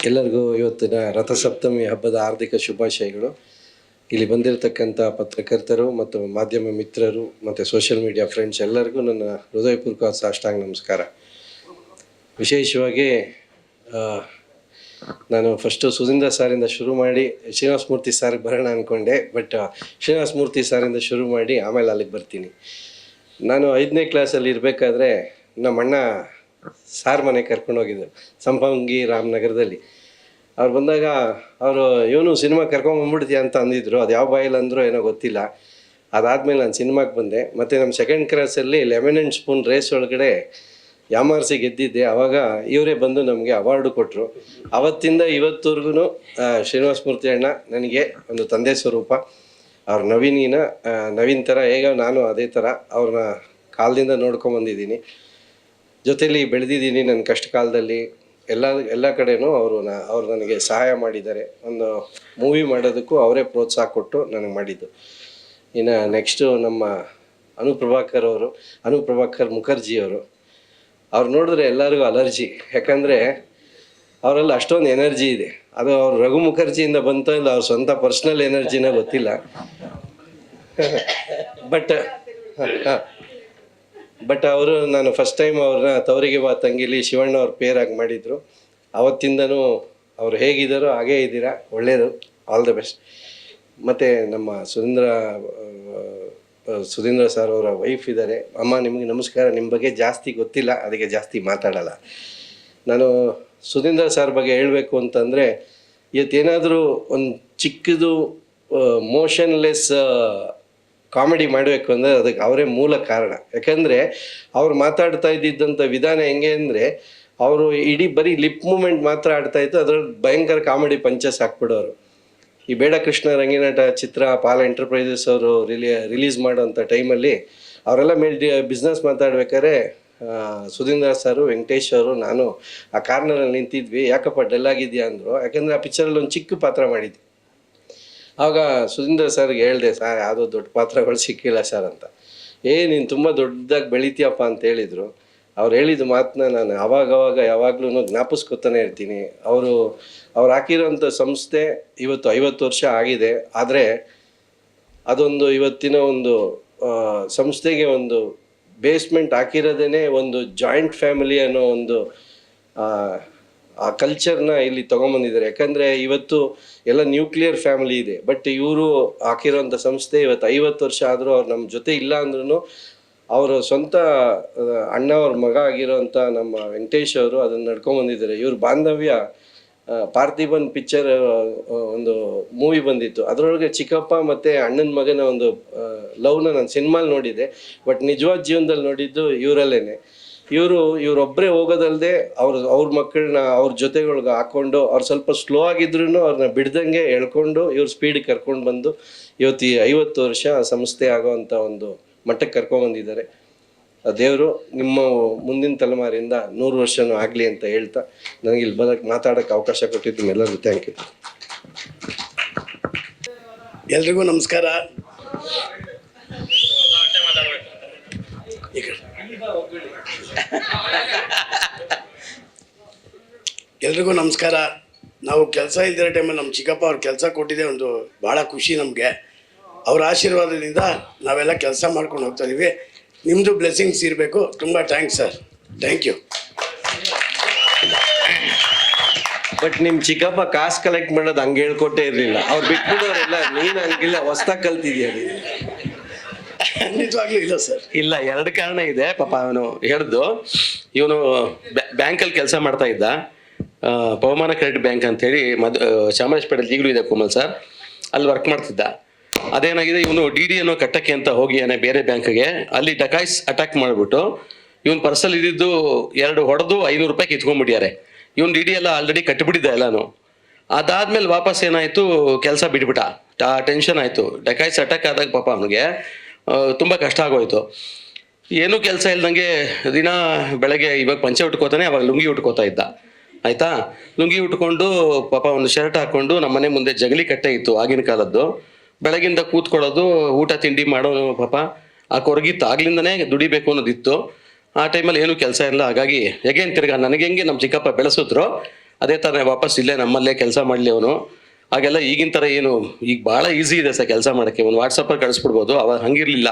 ಎಲ್ಲರಿಗೂ ಇವತ್ತಿನ ರಥಸಪ್ತಮಿ ಹಬ್ಬದ ಹಾರ್ದಿಕ ಶುಭಾಶಯಗಳು. ಇಲ್ಲಿ ಬಂದಿರತಕ್ಕಂಥ ಪತ್ರಕರ್ತರು ಮತ್ತು ಮಾಧ್ಯಮ ಮಿತ್ರರು ಮತ್ತು ಸೋಷಿಯಲ್ ಮೀಡಿಯಾ ಫ್ರೆಂಡ್ಸ್ ಎಲ್ಲರಿಗೂ ನನ್ನ ಹೃದಯಪೂರ್ವಕ ಸಾಷ್ಟಾಂಗ ನಮಸ್ಕಾರ. ವಿಶೇಷವಾಗಿ ನಾನು ಫಸ್ಟು ಸುಧೀಂದ್ರ ಸಾರಿಂದ ಶುರು ಮಾಡಿ ಶ್ರೀನಿವಾಸ ಮೂರ್ತಿ ಸಾರಿಗೆ ಬರೋಣ ಅಂದ್ಕೊಂಡೆ, ಬಟ್ ಶ್ರೀನಿವಾಸ ಮೂರ್ತಿ ಸಾರಿಂದ ಶುರು ಮಾಡಿ ಆಮೇಲೆ ಅಲ್ಲಿಗೆ ಬರ್ತೀನಿ. ನಾನು 5ನೇ ಕ್ಲಾಸಲ್ಲಿ ಇರಬೇಕಾದ್ರೆ ನಮ್ಮ ಅಣ್ಣ ಸಾರ್ ಮನೆ ಕರ್ಕೊಂಡೋಗಿದ್ದರು ಸಂಪಂಗಿ ರಾಮನಗರದಲ್ಲಿ. ಅವ್ರು ಬಂದಾಗ ಅವರು ಇವನು ಸಿನಿಮಾ ಕರ್ಕೊಂಬಂದ್ಬಿಡ್ತೀಯ ಅಂತ ಅಂದಿದ್ರು. ಅದು ಯಾವ ಬಾಯಲ್ಲಿ ಅಂದರೂ ಏನೋ ಗೊತ್ತಿಲ್ಲ. ಅದಾದಮೇಲೆ ನಾನು ಸಿನಿಮಾಗೆ ಬಂದೆ. ಮತ್ತು ನಮ್ಮ 2nd ಕ್ಲಾಸಲ್ಲಿ ಲೆಮನ್ ಆ್ಯಂಡ್ ಸ್ಪೂನ್ ರೇಸ್ ಒಳಗಡೆ ಯಾಮಾರಿಸಿ ಗೆದ್ದಿದ್ದೆ. ಆವಾಗ ಇವರೇ ಬಂದು ನಮಗೆ ಅವಾರ್ಡು ಕೊಟ್ಟರು. ಅವತ್ತಿಂದ ಇವತ್ತವರೆಗೂ ಶ್ರೀನಿವಾಸ ಮೂರ್ತಿ ಅಣ್ಣ ನನಗೆ ಒಂದು ತಂದೆ ಸ್ವರೂಪ. ಅವ್ರ ನವೀನ್ ಥರ ಹೇಗ ನಾನು ಅದೇ ಥರ ಅವ್ರನ್ನ ಕಾಲದಿಂದ ನೋಡ್ಕೊಂಬಂದಿದ್ದೀನಿ, ಜೊತೇಲಿ ಬೆಳೆದಿದ್ದೀನಿ. ನನ್ನ ಕಷ್ಟ ಕಾಲದಲ್ಲಿ ಎಲ್ಲ ಕಡೆನೂ ಅವ್ರು ನನಗೆ ಸಹಾಯ ಮಾಡಿದ್ದಾರೆ. ಒಂದು ಮೂವಿ ಮಾಡೋದಕ್ಕೂ ಅವರೇ ಪ್ರೋತ್ಸಾಹ ಕೊಟ್ಟು ನನಗೆ ಮಾಡಿದ್ದು. ಇನ್ನು ನೆಕ್ಸ್ಟು ನಮ್ಮ ಅನುಪ್ರಭಾಕರ್ ಮುಖರ್ಜಿಯವರು. ಅವ್ರು ನೋಡಿದ್ರೆ ಎಲ್ಲರಿಗೂ ಅಲರ್ಜಿ, ಯಾಕಂದರೆ ಅವರೆಲ್ಲ ಅಷ್ಟೊಂದು ಎನರ್ಜಿ ಇದೆ. ಅದು ಅವ್ರು ರಘು ಮುಖರ್ಜಿಯಿಂದ ಬಂತ ಇಲ್ಲ ಅವ್ರ ಸ್ವಂತ ಪರ್ಸ್ನಲ್ ಎನರ್ಜಿನ ಗೊತ್ತಿಲ್ಲ. ಬಟ್ ಅವರು ನಾನು ಫಸ್ಟ್ ಟೈಮ್ ಅವ್ರನ್ನ ತವರಿಗೆ ಬಾ ತಂಗಿಲಿ ಶಿವಣ್ಣ ಅವ್ರ ಪೇರಾಗಿ ಮಾಡಿದರು. ಅವತ್ತಿಂದನೂ ಅವ್ರು ಹೇಗಿದ್ದಾರೋ ಹಾಗೇ ಇದ್ದೀರಾ, ಒಳ್ಳೆಯದು, ಆಲ್ ದ ಬೆಸ್ಟ್. ಮತ್ತು ನಮ್ಮ ಸುಧೀಂದ್ರ ಸರ್ ಅವರ ವೈಫ್ ಇದ್ದಾರೆ. ಅಮ್ಮ ನಿಮಗೆ ನಮಸ್ಕಾರ. ನಿಮ್ಮ ಬಗ್ಗೆ ಜಾಸ್ತಿ ಗೊತ್ತಿಲ್ಲ, ಅದಕ್ಕೆ ಜಾಸ್ತಿ ಮಾತಾಡಲ್ಲ. ನಾನು ಸುಧೀಂದ್ರ ಸರ್ ಬಗ್ಗೆ ಹೇಳಬೇಕು ಅಂತಂದರೆ, ಇವತ್ತೇನಾದರೂ ಒಂದು ಚಿಕ್ಕದು ಮೋಷನ್ಲೆಸ್ ಕಾಮಿಡಿ ಮಾಡಬೇಕು ಅಂದರೆ ಅದಕ್ಕೆ ಅವರೇ ಮೂಲ ಕಾರಣ. ಯಾಕಂದರೆ ಅವ್ರು ಮಾತಾಡ್ತಾ ಇದ್ದಿದ್ದಂಥ ವಿಧಾನ ಹೆಂಗೆ ಅಂದರೆ, ಅವರು ಇಡೀ ಬರೀ ಲಿಪ್ ಮೂಮೆಂಟ್ ಮಾತ್ರ ಆಡ್ತಾಯಿತ್ತು, ಅದರಲ್ಲಿ ಭಯಂಕರ ಕಾಮಿಡಿ ಪಂಚಸ್ ಹಾಕ್ಬಿಡೋರು. ಈ ಬೇಡ ಕೃಷ್ಣ ರಂಗಿನಾಟ ಚಿತ್ರ ಪಾಲ ಎಂಟರ್ಪ್ರೈಸಸ್ ಅವರು ರಿಲೀಸ್ ಮಾಡೋಂಥ ಟೈಮಲ್ಲಿ ಅವರೆಲ್ಲ ಬಿಸ್ನೆಸ್ ಮಾತಾಡ್ಬೇಕಾದ್ರೆ ಸುಧೀಂದ್ರ ಸರು, ವೆಂಕಟೇಶ್ ಅವರು, ನಾನು ಆ ಕಾರ್ನರಲ್ಲಿ ನಿಂತಿದ್ವಿ. ಯಾಕಪ್ಪ ಡಲ್ ಆಗಿದೆಯಾ ಅಂದರು. ಯಾಕಂದರೆ ಆ ಪಿಕ್ಚರಲ್ಲಿ ಒಂದು ಚಿಕ್ಕ ಪಾತ್ರ ಮಾಡಿದ್ವಿ. ಆವಾಗ ಸುಧೀಂದ್ರ ಸರ್ಗೆ ಹೇಳಿದೆ, ಸರ್ ಯಾವುದೋ ದೊಡ್ಡ ಪಾತ್ರಗಳು ಸಿಕ್ಕಿಲ್ಲ ಸರ್ ಅಂತ. ನೀನು ತುಂಬ ದೊಡ್ಡದಾಗಿ ಬೆಳಿತೀಯಪ್ಪ ಅಂತ ಹೇಳಿದರು. ಅವ್ರು ಹೇಳಿದ ಮಾತನ್ನ ನಾನು ಅವಾಗವಾಗ ಯಾವಾಗಲೂ ಜ್ಞಾಪಿಸ್ಕೊತಾನೆ ಇರ್ತೀನಿ. ಅವ್ರು ಹಾಕಿರೋಂಥ ಸಂಸ್ಥೆ ಇವತ್ತು 50 ವರ್ಷ ಆಗಿದೆ. ಆದರೆ ಅದೊಂದು ಇವತ್ತಿನ ಒಂದು ಸಂಸ್ಥೆಗೆ ಒಂದು ಬೇಸ್ಮೆಂಟ್ ಹಾಕಿರೋದೇ ಒಂದು ಜಾಯಿಂಟ್ ಫ್ಯಾಮಿಲಿ ಅನ್ನೋ ಒಂದು ಆ ಕಲ್ಚರ್ನ ಇಲ್ಲಿ ತೊಗೊಂಬಂದಿದ್ದಾರೆ. ಯಾಕಂದರೆ ಇವತ್ತು ಎಲ್ಲ ನ್ಯೂಕ್ಲಿಯರ್ ಫ್ಯಾಮಿಲಿ ಇದೆ, ಬಟ್ ಇವರು ಹಾಕಿರೋಂಥ ಸಂಸ್ಥೆ ಇವತ್ತು 50 ವರ್ಷ ಆದರೂ ಅವ್ರು ನಮ್ಮ ಜೊತೆ ಇಲ್ಲ ಅಂದ್ರೂ ಅವರ ಸ್ವಂತ ಅಣ್ಣ ಅವ್ರ ಮಗ ಆಗಿರೋಂಥ ನಮ್ಮ ವೆಂಕಟೇಶ್ ಅವರು ಅದನ್ನು ನಡ್ಕೊಂಬಂದಿದ್ದಾರೆ. ಇವ್ರ ಬಾಂಧವ್ಯ ಪಾರ್ಥಿಬನ್ ಪಿಕ್ಚರ್ ಒಂದು ಮೂವಿ ಬಂದಿತ್ತು, ಅದರೊಳಗೆ ಚಿಕ್ಕಪ್ಪ ಮತ್ತು ಅಣ್ಣನ ಮಗನ ಒಂದು ಲವ್ನ ನಾನು ಸಿನಿಮಾಲಿ ನೋಡಿದ್ದೆ. ಬಟ್ ನಿಜವಾದ ಜೀವನದಲ್ಲಿ ನೋಡಿದ್ದು ಇವರಲ್ಲೇ. ಇವರೊಬ್ಬರೇ ಹೋಗೋದಲ್ಲದೆ ಅವ್ರ ಮಕ್ಕಳನ್ನ ಅವ್ರ ಜೊತೆಗಳ್ಗೆ ಹಾಕ್ಕೊಂಡು, ಅವ್ರು ಸ್ವಲ್ಪ ಸ್ಲೋ ಆಗಿದ್ರು ಅವ್ರನ್ನ ಬಿಡ್ದಂಗೆ ಎಳ್ಕೊಂಡು ಇವ್ರ ಸ್ಪೀಡಿಗೆ ಕರ್ಕೊಂಡು ಬಂದು ಇವತ್ತು ಈ 50 ವರ್ಷ ಸಂಸ್ಥೆ ಆಗೋವಂಥ ಒಂದು ಮಟ್ಟಕ್ಕೆ ಕರ್ಕೊಂಡ್ಬಂದಿದ್ದಾರೆ. ದೇವರು ನಿಮ್ಮ ಮುಂದಿನ ತಲೆಮಾರಿಂದ 100 ವರ್ಷನೂ ಆಗಲಿ ಅಂತ ಹೇಳ್ತಾ ನನಗೆ ಇಲ್ಲಿ ಮಾತಾಡೋಕ್ಕೆ ಅವಕಾಶ ಕೊಟ್ಟಿದ್ದು ನಿಮ್ಮೆಲ್ಲರಿಗೂ ಥ್ಯಾಂಕ್ ಯು. ಎಲ್ರಿಗೂ ನಮಸ್ಕಾರ. ಎಲ್ರಿಗೂ ನಮಸ್ಕಾರ. ನಾವು ಕೆಲಸ ಇಲ್ದಿರೋ ಟೈಮಲ್ಲಿ ನಮ್ಮ ಚಿಕ್ಕಪ್ಪ ಅವ್ರು ಕೆಲಸ ಕೊಟ್ಟಿದೆ, ಒಂದು ಭಾಳ ಖುಷಿ ನಮಗೆ. ಅವ್ರ ಆಶೀರ್ವಾದದಿಂದ ನಾವೆಲ್ಲ ಕೆಲಸ ಮಾಡ್ಕೊಂಡು ಹೋಗ್ತಾ ಇದೀವಿ. ನಿಮ್ಮದು ಬ್ಲೆಸ್ಸಿಂಗ್ಸ್ ಇರಬೇಕು. ತುಂಬ thanks sir. Thank you. But ನಿಮ್ ಚಿಕ್ಕಪ್ಪ ಕಾಸು ಕಲೆಕ್ಟ್ ಮಾಡೋದು ಹಂಗೆ ಹೇಳ್ಕೊಟ್ಟೇ ಇರ್ಲಿಲ್ಲ. ಅವ್ರು ಬಿಟ್ಬಿಡೋರೆಲ್ಲ ನೀನ್ ಹಂಗಿಲ್ಲ, ಹೊಸ್ದಾಗ್ ಕಲ್ತಿದ್ಯಾ ನೀನು. ಖಂಡಿತವಾಗ್ಲೂ ಇಲ್ಲ ಸರ್. ಇಲ್ಲ, ಎರಡು ಕಾರಣ ಇದೆ. ಪಾಪ ಅವನು ಹೇಳ್ದು, ಇವನು ಬ್ಯಾಂಕಲ್ಲಿ ಕೆಲಸ ಮಾಡ್ತಾ ಇದ್ದ, ಪವಮಾನ ಕ್ರೆಡಿಟ್ ಬ್ಯಾಂಕ್ ಅಂತೇಳಿ ಚಾಮರಾಜಪೇಟೆಯಲ್ಲಿ ಈಗಲೂ ಇದೆ ಕೋಮಲ್ ಸರ್, ಅಲ್ಲಿ ವರ್ಕ್ ಮಾಡ್ತಿದ್ದ. ಅದೇನಾಗಿದೆ, ಇವನು DD ಅನ್ನೋ ಕಟ್ಟಕ್ಕೆ ಅಂತ ಹೋಗಿಯಾನೆ ಬೇರೆ ಬ್ಯಾಂಕ್ಗೆ. ಅಲ್ಲಿ ಡಕಾಯ್ಸ್ ಅಟ್ಯಾಕ್ ಮಾಡಿಬಿಟ್ಟು ಇವನು ಪರ್ಸಲ್ ಇದ್ದಿದ್ದು 2 ಹೊಡೆದು 500 ರೂಪಾಯಿ ಕಿತ್ಕೊಂಡ್ಬಿಟ್ಯಾರೆ. ಇವನು DD ಎಲ್ಲ ಆಲ್ರೆಡಿ ಕಟ್ಟಿಬಿಟ್ಟಿದ್ದ ಎಲ್ಲಾನು. ಅದಾದ್ಮೇಲೆ ವಾಪಸ್ ಏನಾಯ್ತು, ಕೆಲಸ ಬಿಟ್ಬಿಟ್ಟ. ಟೆನ್ಷನ್ ಆಯ್ತು. ಡಕಾಯ್ಸ್ ಅಟ್ಯಾಕ್ ಆದಾಗ ಪಾಪ ಅವನಿಗೆ ತುಂಬ ಕಷ್ಟ ಆಗೋಯ್ತು. ಏನೂ ಕೆಲಸ ಇಲ್ದಂಗೆ ದಿನ ಬೆಳಗ್ಗೆ ಇವಾಗ ಪಂಚೆ ಉಟ್ಕೋತಾನೆ, ಅವಾಗ ಲುಂಗಿ ಉಟ್ಕೋತಾ ಇದ್ದ. ಆಯ್ತಾ, ಲುಂಗಿ ಉಟ್ಕೊಂಡು ಪಾಪ ಒಂದು ಶರ್ಟ್ ಹಾಕೊಂಡು ನಮ್ಮ ಮನೆ ಮುಂದೆ ಜಗಲಿ ಕಟ್ಟೆ ಇತ್ತು ಆಗಿನ ಕಾಲದ್ದು. ಬೆಳಗಿಂದ ಕೂತ್ಕೊಳ್ಳೋದು, ಊಟ ತಿಂಡಿ ಮಾಡೋನು ಪಾಪ. ಆ ಕೊರಗಿತ್ತು, ಆಗ್ಲಿಂದನೇ ದುಡಿಬೇಕು ಅನ್ನೋದಿತ್ತು. ಆ ಟೈಮಲ್ಲಿ ಏನೂ ಕೆಲಸ ಇಲ್ಲ. ಹಾಗಾಗಿ ಹೇಗೇನು ತಿರ್ಗಾ ನನಗೆ ಹೆಂಗೆ ನಮ್ಮ ಚಿಕ್ಕಪ್ಪ ಬೆಳೆಸಿದ್ರು ಅದೇ ಥರ ವಾಪಸ್ ಇಲ್ಲೇ ನಮ್ಮಲ್ಲೇ ಕೆಲಸ ಮಾಡಲಿ ಅವನು. ಹಾಗೆಲ್ಲ ಈಗಿನ ಥರ ಏನು, ಈಗ ಭಾಳ ಈಸಿ ಇದೆ ಸರ್ ಕೆಲಸ ಮಾಡೋಕ್ಕೆ. ಒಂದು ವಾಟ್ಸಪ್ಪಲ್ಲಿ ಕಳಿಸ್ಬಿಡ್ಬೋದು. ಅವಾಗ ಹಂಗಿರಲಿಲ್ಲ.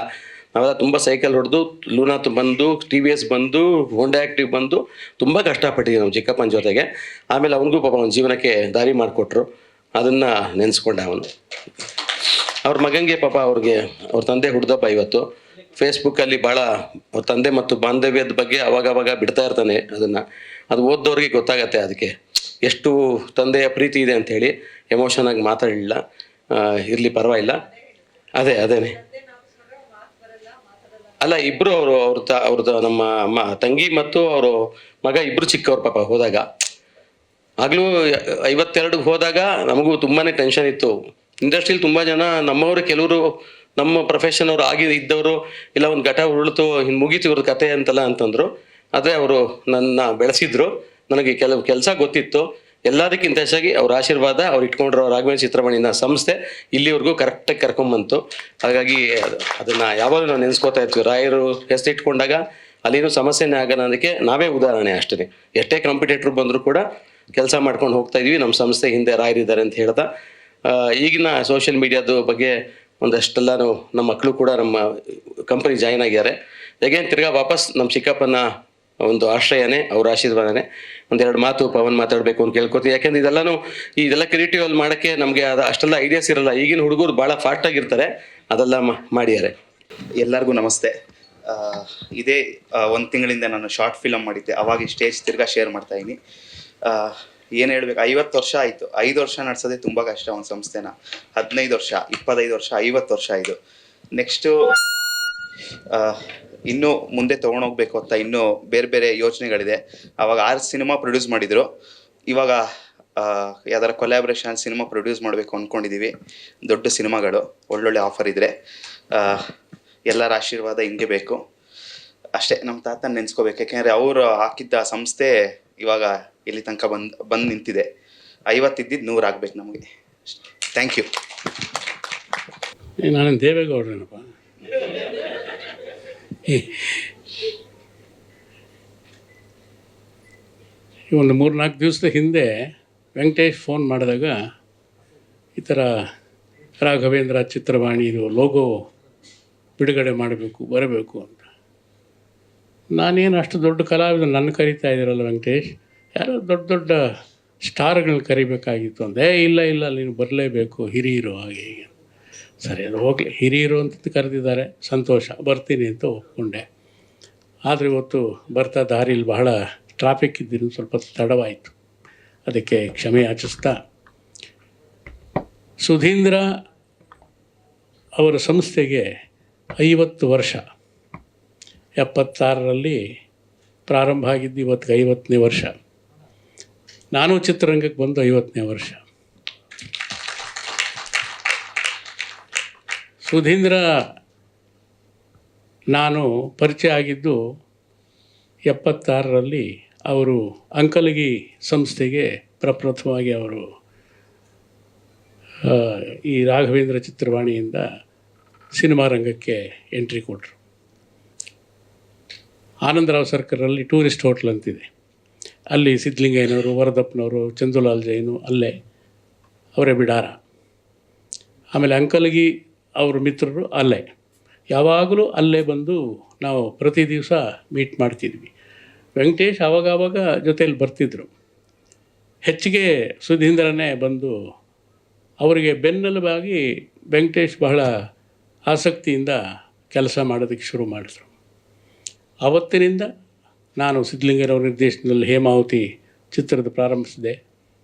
ನಾವೆಲ್ಲ ತುಂಬ ಸೈಕಲ್ ಹೊಡೆದು, ಲೂನಾ ಬಂದು, TVS ಬಂದು, ಹೋಂಡಾ ಆ್ಯಕ್ಟಿವ್ ಬಂದು ತುಂಬ ಕಷ್ಟಪಟ್ಟಿದ್ದೀವಿ ನಮ್ಮ ಚಿಕ್ಕಪ್ಪನ ಜೊತೆಗೆ. ಆಮೇಲೆ ಅವನಿಗೂ ಪಾಪ ಅವನ ಜೀವನಕ್ಕೆ ದಾರಿ ಮಾಡಿಕೊಟ್ರು. ಅದನ್ನು ನೆನೆಸ್ಕೊಂಡೆ ಅವನು. ಅವ್ರ ಮಗನಿಗೆ ಪಾಪ ಅವ್ರ ತಂದೆ ಹುಡ್ದಪ್ಪ ಇವತ್ತು. ಫೇಸ್ಬುಕ್ಕಲ್ಲಿ ಭಾಳ ಅವ್ರ ತಂದೆ ಮತ್ತು ಬಾಂಧವ್ಯದ ಬಗ್ಗೆ ಅವಾಗವಾಗ ಬಿಡ್ತಾ ಇರ್ತಾನೆ. ಅದು ಓದ್ದವ್ರಿಗೆ ಗೊತ್ತಾಗತ್ತೆ ಅದಕ್ಕೆ ಎಷ್ಟು ತಂದೆಯ ಪ್ರೀತಿ ಇದೆ ಅಂಥೇಳಿ. ಎಮೋಷನ್ ಆಗಿ ಮಾತಾಡಲಿಲ್ಲ. ಇರಲಿ, ಪರವಾಗಿಲ್ಲ. ಅದೇನೆ ಅಲ್ಲ, ಇಬ್ಬರು ಅವ್ರದ್ದು ನಮ್ಮ ಅಮ್ಮ ತಂಗಿ ಮತ್ತು ಅವರು ಮಗ ಇಬ್ಬರು ಚಿಕ್ಕವ್ರು ಪಾಪ ಹೋದಾಗ. ಆಗಲೂ 52 ಹೋದಾಗ ನಮಗೂ ತುಂಬಾ ಟೆನ್ಷನ್ ಇತ್ತು. ಇಂಡಸ್ಟ್ರಿಯಲ್ಲಿ ತುಂಬ ಜನ ನಮ್ಮವರು, ಕೆಲವರು ನಮ್ಮ ಪ್ರೊಫೆಷನ್ ಅವರು ಇದ್ದವರು, ಇಲ್ಲ ಒಂದು ಘಟ ಉರುಳ್ತು ಇನ್ನು ಮುಗೀತು ಇವ್ರ ಕತೆ ಅಂತಲ್ಲ ಅಂತಂದರು. ಆದರೆ ಅವರು ನನ್ನ ಬೆಳೆಸಿದ್ರು. ನನಗೆ ಕೆಲವು ಕೆಲಸ ಗೊತ್ತಿತ್ತು. ಎಲ್ಲದಕ್ಕಿಂತ ಹೆಚ್ಚಾಗಿ ಅವ್ರ ಆಶೀರ್ವಾದ, ಅವ್ರು ಇಟ್ಕೊಂಡಿರೋ ರಾಘವೇಂದ್ರ ಚಿತ್ರಮಣಿನ ಸಂಸ್ಥೆ ಇಲ್ಲಿವರೆಗೂ ಕರೆಕ್ಟಾಗಿ ಕರ್ಕೊಂಬಂತು. ಹಾಗಾಗಿ ಅದನ್ನು ಯಾವಾಗಲೂ ನಾವು ನೆನೆಸ್ಕೋತಾ ಇರ್ತೀವಿ. ರಾಯರು ಹೆಸರು ಇಟ್ಕೊಂಡಾಗ ಅಲ್ಲೇನು ಸಮಸ್ಯೆನೇ ಆಗಲ್ಲ ಅನ್ನೋದಕ್ಕೆ ನಾವೇ ಉದಾಹರಣೆ ಅಷ್ಟೇ. ಎಷ್ಟೇ ಕಾಂಪಿಟೇಟ್ರು ಬಂದರೂ ಕೂಡ ಕೆಲಸ ಮಾಡ್ಕೊಂಡು ಹೋಗ್ತಾ ಇದೀವಿ. ನಮ್ಮ ಸಂಸ್ಥೆ ಹಿಂದೆ ರಾಯರಿದ್ದಾರೆ ಅಂತ ಹೇಳ್ತಾ, ಈಗಿನ ಸೋಷಿಯಲ್ ಮೀಡಿಯಾದ ಬಗ್ಗೆ ಒಂದಷ್ಟೆಲ್ಲನೂ ನಮ್ಮ ಮಕ್ಕಳು ಕೂಡ ನಮ್ಮ ಕಂಪನಿ ಜಾಯ್ನ್ ಆಗಿದ್ದಾರೆ. ಹೇಗೇನು ತಿರ್ಗಾ ವಾಪಸ್ ನಮ್ಮ ಚಿಕ್ಕಪ್ಪನ ಒಂದು ಆಶ್ರಯನೇ, ಅವ್ರ ಆಶೀರ್ವಾದನೇ. ಒಂದೆರಡು ಮಾತು ಪವನ್ ಮಾತಾಡಬೇಕು ಅಂತ ಕೇಳ್ಕೊತೀವಿ. ಯಾಕೆಂದ್ರೆ ಇದೆಲ್ಲ ಕ್ರಿಯೇಟಿವ್ ಅಲ್ಲಿ ಮಾಡೋಕ್ಕೆ ನಮಗೆ ಅಷ್ಟೆಲ್ಲ ಐಡಿಯಾಸ್ ಇರಲ್ಲ. ಈಗಿನ ಹುಡುಗರು ಭಾಳ ಫಾಸ್ಟ್ ಆಗಿರ್ತಾರೆ, ಅದೆಲ್ಲ ಮಾಡಿದ್ದಾರೆ. ಎಲ್ಲರಿಗೂ ನಮಸ್ತೆ. ಇದೇ 1 ತಿಂಗಳಿಂದ ನಾನು ಶಾರ್ಟ್ ಫಿಲಮ್ ಮಾಡಿದ್ದೆ. ಅವಾಗ ಸ್ಟೇಜ್ ತಿರ್ಗಾ ಶೇರ್ ಮಾಡ್ತಾ ಇದ್ದೀನಿ. ಏನು ಹೇಳ್ಬೇಕು, 50 ವರ್ಷ ಆಯಿತು. 5 ವರ್ಷ ನಡೆಸೋದೇ ತುಂಬ ಕಷ್ಟ ಒಂದು ಸಂಸ್ಥೆನ. 15 ವರ್ಷ, 25 ವರ್ಷ, 50 ವರ್ಷ ಇದು. ನೆಕ್ಸ್ಟು ಇನ್ನೂ ಮುಂದೆ ತೊಗೊಂಡೋಗ್ಬೇಕು ಅಂತ ಇನ್ನೂ ಬೇರೆ ಬೇರೆ ಯೋಚನೆಗಳಿದೆ. ಅವಾಗ 6 ಸಿನಿಮಾ ಪ್ರೊಡ್ಯೂಸ್ ಮಾಡಿದರು. ಇವಾಗ ಯಾವ್ದಾರ ಕೊಲ್ಯಾಬ್ರೇಷನ್ ಸಿನಿಮಾ ಪ್ರೊಡ್ಯೂಸ್ ಮಾಡಬೇಕು ಅಂದ್ಕೊಂಡಿದ್ದೀವಿ. ದೊಡ್ಡ ಸಿನಿಮಾಗಳು, ಒಳ್ಳೊಳ್ಳೆ ಆಫರ್ ಇದ್ದರೆ. ಎಲ್ಲರ ಆಶೀರ್ವಾದ ಹಿಂಗೆ ಬೇಕು ಅಷ್ಟೇ. ನಮ್ಮ ತಾತನ ನೆನೆಸ್ಕೋಬೇಕು. ಯಾಕೆಂದರೆ ಅವರು ಹಾಕಿದ್ದ ಸಂಸ್ಥೆ ಇವಾಗ ಇಲ್ಲಿ ತನಕ ಬಂದು ನಿಂತಿದೆ. 50 ಇದ್ದಿದ್ದು 100 ಆಗ್ಬೇಕು ನಮಗೆ. Thank you. ನಾನು ದೇವೇಗೌಡರೇನಪ್ಪ. ಒಂದು 3-4 ದಿವಸದ ಹಿಂದೆ ವೆಂಕಟೇಶ್ ಫೋನ್ ಮಾಡಿದಾಗ ಈ ಥರ ರಾಘವೇಂದ್ರ ಚಿತ್ರವಾಣಿದು ಲೋಗೋ ಬಿಡುಗಡೆ ಮಾಡಬೇಕು, ಬರಬೇಕು ಅಂತ. ನಾನೇನು ಅಷ್ಟು ದೊಡ್ಡ ಕಲಾವಿದ, ನನ್ನ ಕರೀತಾ ಇದ್ದೀರಲ್ಲ ವೆಂಕಟೇಶ್, ಯಾರೋ ದೊಡ್ಡ ದೊಡ್ಡ ಸ್ಟಾರ್ಗಳನ್ನ ಕರಿಬೇಕಾಗಿತ್ತು ಅಂದೆ. ಇಲ್ಲ ನೀನು ಬರಲೇಬೇಕು, ಹಿರಿಯರು ಹಾಗೆ ಹೀಗೆ. ಸರಿ, ಅದು ಹೋಗಲಿ, ಹಿರಿಯರು ಅಂತ ಕರೆದಿದ್ದಾರೆ, ಸಂತೋಷ, ಬರ್ತೀನಿ ಅಂತ ಒಪ್ಕೊಂಡೆ. ಆದರೆ ಇವತ್ತು ಬರ್ತಾ ದಾರಿಲಿ ಬಹಳ ಟ್ರಾಫಿಕ್ ಇದ್ದೀನಿ, ಸ್ವಲ್ಪ ತಡವಾಯಿತು. ಅದಕ್ಕೆ ಕ್ಷಮೆ ಯಾಚಿಸ್ತಾ, ಸುಧೀಂದ್ರ ಅವರ ಸಂಸ್ಥೆಗೆ 50 ವರ್ಷ. 76ರಲ್ಲಿ ಪ್ರಾರಂಭ ಆಗಿದ್ದು, ಇವತ್ತಿಗೆ 50ನೇ ವರ್ಷ. ನಾನು ಚಿತ್ರರಂಗಕ್ಕೆ ಬಂದು 50ನೇ ವರ್ಷ. ಸುಧೀಂದ್ರ ನಾನು ಪರಿಚಯ ಆಗಿದ್ದು 76ರಲ್ಲಿ. ಅವರು ಅಂಕಲಗಿ ಸಂಸ್ಥೆಗೆ ಪ್ರಪ್ರಥಮವಾಗಿ ಅವರು ಈ ರಾಘವೇಂದ್ರ ಚಿತ್ರವಾಣಿಯಿಂದ ಸಿನಿಮಾ ರಂಗಕ್ಕೆ ಎಂಟ್ರಿ ಕೊಟ್ಟರು. ಆನಂದರಾವ್ ಸರ್ಕಲಲ್ಲಿ ಟೂರಿಸ್ಟ್ ಹೋಟ್ಲ್ ಅಂತಿದೆ, ಅಲ್ಲಿ ಸಿದ್ಧಲಿಂಗಯ್ಯನವರು, ವರದಪ್ಪನವರು, ಚಂದುಲಾಲ್ ಜೈನು ಅಲ್ಲೇ, ಅವರೇ ಬಿಡಾರ. ಆಮೇಲೆ ಅಂಕಲಗಿ ಅವ್ರ ಮಿತ್ರರು ಅಲ್ಲೇ, ಯಾವಾಗಲೂ ಅಲ್ಲೇ ಬಂದು ನಾವು ಪ್ರತಿ ದಿವಸ ಮೀಟ್ ಮಾಡ್ತಿದ್ವಿ. ವೆಂಕಟೇಶ್ ಆವಾಗವಾಗ ಜೊತೇಲಿ ಬರ್ತಿದ್ರು. ಹೆಚ್ಚಿಗೆ ಸುಧೀಂದ್ರನೇ ಬಂದು ಅವರಿಗೆ ಬೆನ್ನೆಲುಬಾಗಿ ವೆಂಕಟೇಶ್ ಬಹಳ ಆಸಕ್ತಿಯಿಂದ ಕೆಲಸ ಮಾಡೋದಕ್ಕೆ ಶುರು ಮಾಡಿದ್ರು. ಆವತ್ತಿನಿಂದ ನಾನು ಸಿದ್ಧಲಿಂಗಯ್ಯನವರ ನಿರ್ದೇಶನದಲ್ಲಿ ಹೇಮಾವತಿ ಚಿತ್ರದ ಪ್ರಾರಂಭಿಸಿದೆ.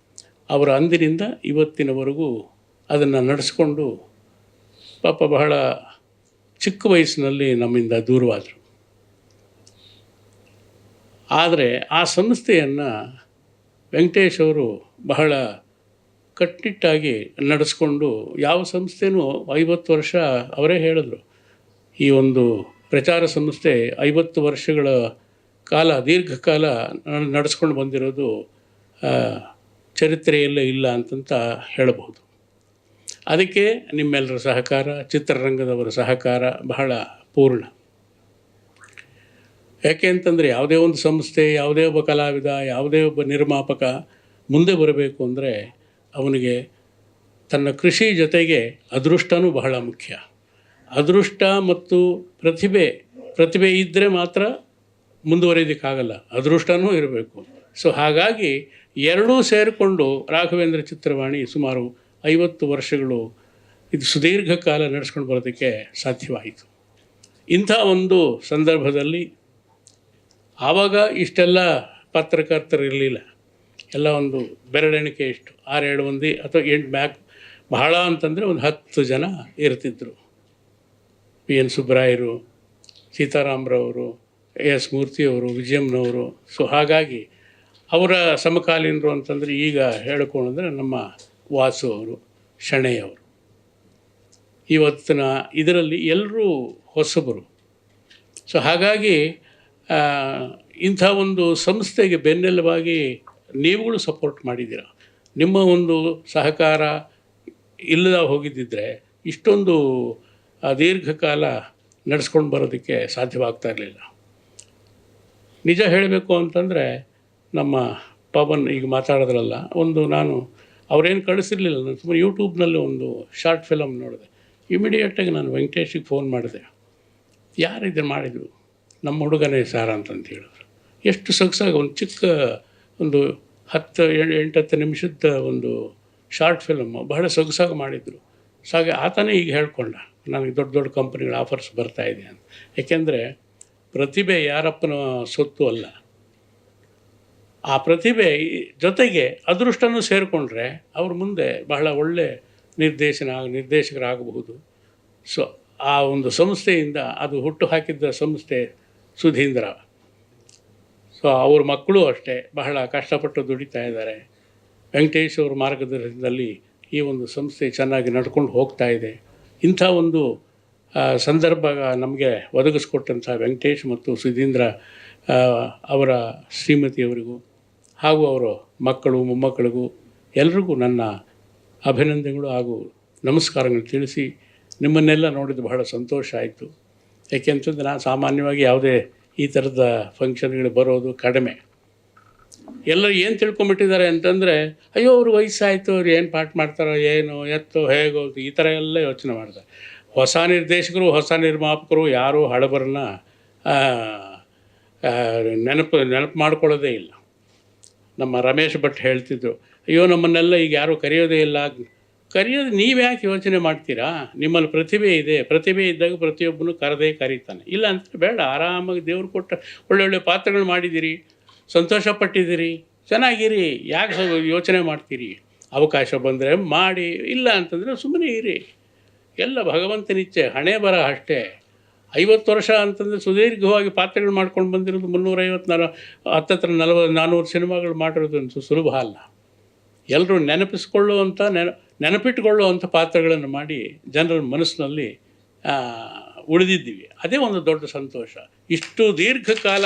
ಅವರ ಅಂದಿನಿಂದ ಇವತ್ತಿನವರೆಗೂ ಅದನ್ನು ನಡೆಸ್ಕೊಂಡು ಪಾಪ ಬಹಳ ಚಿಕ್ಕ ವಯಸ್ಸಿನಲ್ಲಿ ನಮ್ಮಿಂದ ದೂರವಾದರು. ಆದರೆ ಆ ಸಂಸ್ಥೆಯನ್ನು ವೆಂಕಟೇಶ್ ಅವರು ಬಹಳ ಕಟ್ಟಿಟ್ಟಾಗಿ ನಡೆಸ್ಕೊಂಡು, ಯಾವ ಸಂಸ್ಥೆನೂ 50 ವರ್ಷ ಅವರೇ ಹೇಳಿದ್ರು, ಈ ಒಂದು ಪ್ರಚಾರ ಸಂಸ್ಥೆ 50 ವರ್ಷಗಳ ಕಾಲ ದೀರ್ಘಕಾಲ ನಡೆಸ್ಕೊಂಡು ಬಂದಿರೋದು ಚರಿತ್ರೆಯಲ್ಲೇ ಇಲ್ಲ ಅಂತಂತ ಹೇಳಬಹುದು. ಅದಕ್ಕೆ ನಿಮ್ಮೆಲ್ಲರ ಸಹಕಾರ, ಚಿತ್ರರಂಗದವರ ಸಹಕಾರ ಬಹಳ ಪೂರ್ಣ. ಯಾಕೆ ಅಂತಂದರೆ ಯಾವುದೇ ಒಂದು ಸಂಸ್ಥೆ, ಯಾವುದೇ ಒಬ್ಬ ಕಲಾವಿದ, ಯಾವುದೇ ಒಬ್ಬ ನಿರ್ಮಾಪಕ ಮುಂದೆ ಬರಬೇಕು ಅಂದರೆ ಅವನಿಗೆ ತನ್ನ ಕೃಷಿ ಜೊತೆಗೆ ಅದೃಷ್ಟನೂ ಬಹಳ ಮುಖ್ಯ. ಅದೃಷ್ಟ ಮತ್ತು ಪ್ರತಿಭೆ ಇದ್ದರೆ ಮಾತ್ರ ಮುಂದುವರಿಯೋದಕ್ಕಾಗಲ್ಲ, ಅದೃಷ್ಟನೂ ಇರಬೇಕು. ಸೊ ಹಾಗಾಗಿ ಎರಡೂ ಸೇರಿಕೊಂಡು ರಾಘವೇಂದ್ರ ಚಿತ್ರವಾಣಿ ಸುಮಾರು 50 ವರ್ಷಗಳು ಇದು ಸುದೀರ್ಘ ಕಾಲ ನಡೆಸ್ಕೊಂಡು ಬರೋದಕ್ಕೆ ಸಾಧ್ಯವಾಯಿತು. ಇಂಥ ಒಂದು ಸಂದರ್ಭದಲ್ಲಿ ಆವಾಗ ಇಷ್ಟೆಲ್ಲ ಪತ್ರಕರ್ತರಿರಲಿಲ್ಲ. ಎಲ್ಲ ಒಂದು ಬೆರಳೆಣಿಕೆ ಇಷ್ಟು 6-7 ಮಂದಿ ಅಥವಾ 8 ಮ್ಯಾಕ್ ಬಹಳ ಅಂತಂದರೆ ಒಂದು 10 ಜನ ಇರ್ತಿದ್ರು. PN ಸುಬ್ರಾಯರು, ಸೀತಾರಾಮರವರು, AS ಮೂರ್ತಿಯವರು, ವಿಜಯಮ್ನವರು. ಸೊ ಹಾಗಾಗಿ ಅವರ ಸಮಕಾಲೀನರು ಅಂತಂದರೆ ಈಗ ಹೇಳಿಕೊಂಡ್ರೆ ನಮ್ಮ ವಾಸು ಅವರು, ಶಣೆಯವರು. ಇವತ್ತಿನ ಇದರಲ್ಲಿ ಎಲ್ಲರೂ ಹೊಸಬರು. ಸೊ ಹಾಗಾಗಿ ಇಂಥ ಒಂದು ಸಂಸ್ಥೆಗೆ ಬೆನ್ನೆಲುಬಾಗಿ ನೀವುಗಳು ಸಪೋರ್ಟ್ ಮಾಡಿದ್ದೀರ. ನಿಮ್ಮ ಒಂದು ಸಹಕಾರ ಇಲ್ಲದ ಹೋಗಿದ್ದಿದ್ರೆ ಇಷ್ಟೊಂದು ದೀರ್ಘಕಾಲ ನಡೆಸ್ಕೊಂಡು ಬರೋದಕ್ಕೆ ಸಾಧ್ಯವಾಗ್ತಾ ಇರಲಿಲ್ಲ. ನಿಜ ಹೇಳಬೇಕು ಅಂತಂದರೆ ನಮ್ಮ ಪವನ್ ಈಗ ಮಾತಾಡೋದ್ರಲ್ಲ, ನಾನು ಅವ್ರೇನು ಕಳಿಸಿರಲಿಲ್ಲ, ನಾನು ಸುಮ್ಮನೆ ಯೂಟ್ಯೂಬ್ನಲ್ಲಿ ಒಂದು ಶಾರ್ಟ್ ಫಿಲಮ್ ನೋಡಿದೆ. ಇಮಿಡಿಯೇಟಾಗಿ ನಾನು ವೆಂಕಟೇಶಿಗೆ ಫೋನ್ ಮಾಡಿದೆ. ಯಾರು ಇದನ್ನು ಮಾಡಿದರು? ನಮ್ಮ ಹುಡುಗನೇ ಸಾರ ಅಂತಂತ ಹೇಳಿದ್ರು. ಎಷ್ಟು ಸೊಗಸಾಗಿ ಒಂದು ಚಿಕ್ಕ ಒಂದು 10-8 ನಿಮಿಷದ ಒಂದು ಶಾರ್ಟ್ ಫಿಲಮ್ಮು ಬಹಳ ಸೊಗಸಾಗಿ ಮಾಡಿದರು. ಸೊ ಹಾಗೆ ಆತನೇ ಈಗ ಹೇಳ್ಕೊಂಡ, ನನಗೆ ದೊಡ್ಡ ದೊಡ್ಡ ಕಂಪ್ನಿಗಳ ಆಫರ್ಸ್ ಬರ್ತಾಯಿದೆ ಅಂತ. ಏಕೆಂದರೆ ಪ್ರತಿಭೆ ಯಾರಪ್ಪನ ಸೊತ್ತು ಅಲ್ಲ, ಆ ಪ್ರತಿಭೆ ಜೊತೆಗೆ ಅದೃಷ್ಟನೂ ಸೇರಿಕೊಂಡ್ರೆ ಅವ್ರ ಮುಂದೆ ಬಹಳ ಒಳ್ಳೆ ನಿರ್ದೇಶಕರಾಗಬಹುದು. ಸೊ ಆ ಒಂದು ಸಂಸ್ಥೆಯಿಂದ ಅದು ಹುಟ್ಟು ಹಾಕಿದ್ದ ಸಂಸ್ಥೆ ಸುಧೀಂದ್ರ. ಸೊ ಅವ್ರ ಮಕ್ಕಳು ಅಷ್ಟೇ ಬಹಳ ಕಷ್ಟಪಟ್ಟು ದುಡಿತಾ ಇದ್ದಾರೆ. ವೆಂಕಟೇಶ್ ಅವ್ರ ಮಾರ್ಗದರ್ಶನದಲ್ಲಿ ಈ ಒಂದು ಸಂಸ್ಥೆ ಚೆನ್ನಾಗಿ ನಡ್ಕೊಂಡು ಹೋಗ್ತಾ ಇದೆ. ಇಂಥ ಒಂದು ಸಂದರ್ಭ ನಮಗೆ ಒದಗಿಸ್ಕೊಟ್ಟಂಥ ವೆಂಕಟೇಶ್ ಮತ್ತು ಸುಧೀಂದ್ರ ಅವರ ಶ್ರೀಮತಿಯವರಿಗೂ ಹಾಗೂ ಅವರ ಮಕ್ಕಳು ಮೊಮ್ಮಕ್ಕಳಿಗೂ ಎಲ್ರಿಗೂ ನನ್ನ ಅಭಿನಂದನೆಗಳು ಹಾಗೂ ನಮಸ್ಕಾರಗಳು ತಿಳಿಸಿ, ನಿಮ್ಮನ್ನೆಲ್ಲ ನೋಡಿದ್ದು ಬಹಳ ಸಂತೋಷ ಆಯಿತು. ಏಕೆಂತಂದರೆ ನಾನು ಸಾಮಾನ್ಯವಾಗಿ ಯಾವುದೇ ಈ ಥರದ ಫಂಕ್ಷನ್ಗಳು ಬರೋದು ಕಡಿಮೆ. ಎಲ್ಲರೂ ಏನು ತಿಳ್ಕೊಂಬಿಟ್ಟಿದ್ದಾರೆ ಅಂತಂದರೆ, ಅಯ್ಯೋ ಅವ್ರು ವಯಸ್ಸಾಯಿತು, ಅವ್ರು ಏನು ಪಾಠ ಮಾಡ್ತಾರೋ, ಏನು ಎತ್ತೋ ಹೇಗೋ ಈ ಥರ ಎಲ್ಲ ಯೋಚನೆ ಮಾಡ್ತಾರೆ. ಹೊಸ ನಿರ್ದೇಶಕರು, ಹೊಸ ನಿರ್ಮಾಪಕರು ಯಾರೂ ಹಳಬರನ್ನ ನೆನಪು ಮಾಡ್ಕೊಳ್ಳೋದೇ ಇಲ್ಲ. ನಮ್ಮ ರಮೇಶ್ ಭಟ್ ಹೇಳ್ತಿದ್ರು, ಅಯ್ಯೋ ನಮ್ಮನ್ನೆಲ್ಲ ಈಗ ಯಾರೂ ಕರೆಯೋದೇ ಇಲ್ಲ. ಕರೆಯೋದು ನೀವು ಯಾಕೆ ಯೋಚನೆ ಮಾಡ್ತೀರಾ? ನಿಮ್ಮಲ್ಲಿ ಪ್ರತಿಭೆ ಇದೆ, ಪ್ರತಿಭೆ ಇದ್ದಾಗ ಪ್ರತಿಯೊಬ್ಬನು ಕರೀತಾನೆ. ಇಲ್ಲ ಅಂತ ಬೇಡ, ಆರಾಮಾಗಿ ದೇವ್ರು ಕೊಟ್ಟ ಒಳ್ಳೊಳ್ಳೆ ಪಾತ್ರಗಳು ಮಾಡಿದ್ದೀರಿ, ಸಂತೋಷಪಟ್ಟಿದ್ದೀರಿ, ಚೆನ್ನಾಗಿರಿ, ಯಾಕೆ ಯೋಚನೆ ಮಾಡ್ತೀರಿ? ಅವಕಾಶ ಬಂದರೆ ಮಾಡಿ, ಇಲ್ಲ ಅಂತಂದರೆ ಸುಮ್ಮನೆ ಇರಿ. ಎಲ್ಲ ಭಗವಂತನಿಚ್ಛೆ, ಹಣೆ ಬರ ಅಷ್ಟೇ. 50 ವರ್ಷ ಅಂತಂದರೆ ಸುದೀರ್ಘವಾಗಿ ಪಾತ್ರಗಳು ಮಾಡ್ಕೊಂಡು ಬಂದಿರೋದು 350 ಹತ್ತತ್ರ 400 ಸಿನಿಮಾಗಳು ಮಾಡಿರೋದು ಅಂತ ಸುಲಭ ಅಲ್ಲ. ಎಲ್ಲರೂ ನೆನಪಿಟ್ಟುಕೊಳ್ಳುವಂಥ ಪಾತ್ರಗಳನ್ನು ಮಾಡಿ ಜನರ ಮನಸ್ಸಿನಲ್ಲಿ ಉಳಿದಿದ್ದೀವಿ. ಅದೇ ಒಂದು ದೊಡ್ಡ ಸಂತೋಷ. ಇಷ್ಟು ದೀರ್ಘಕಾಲ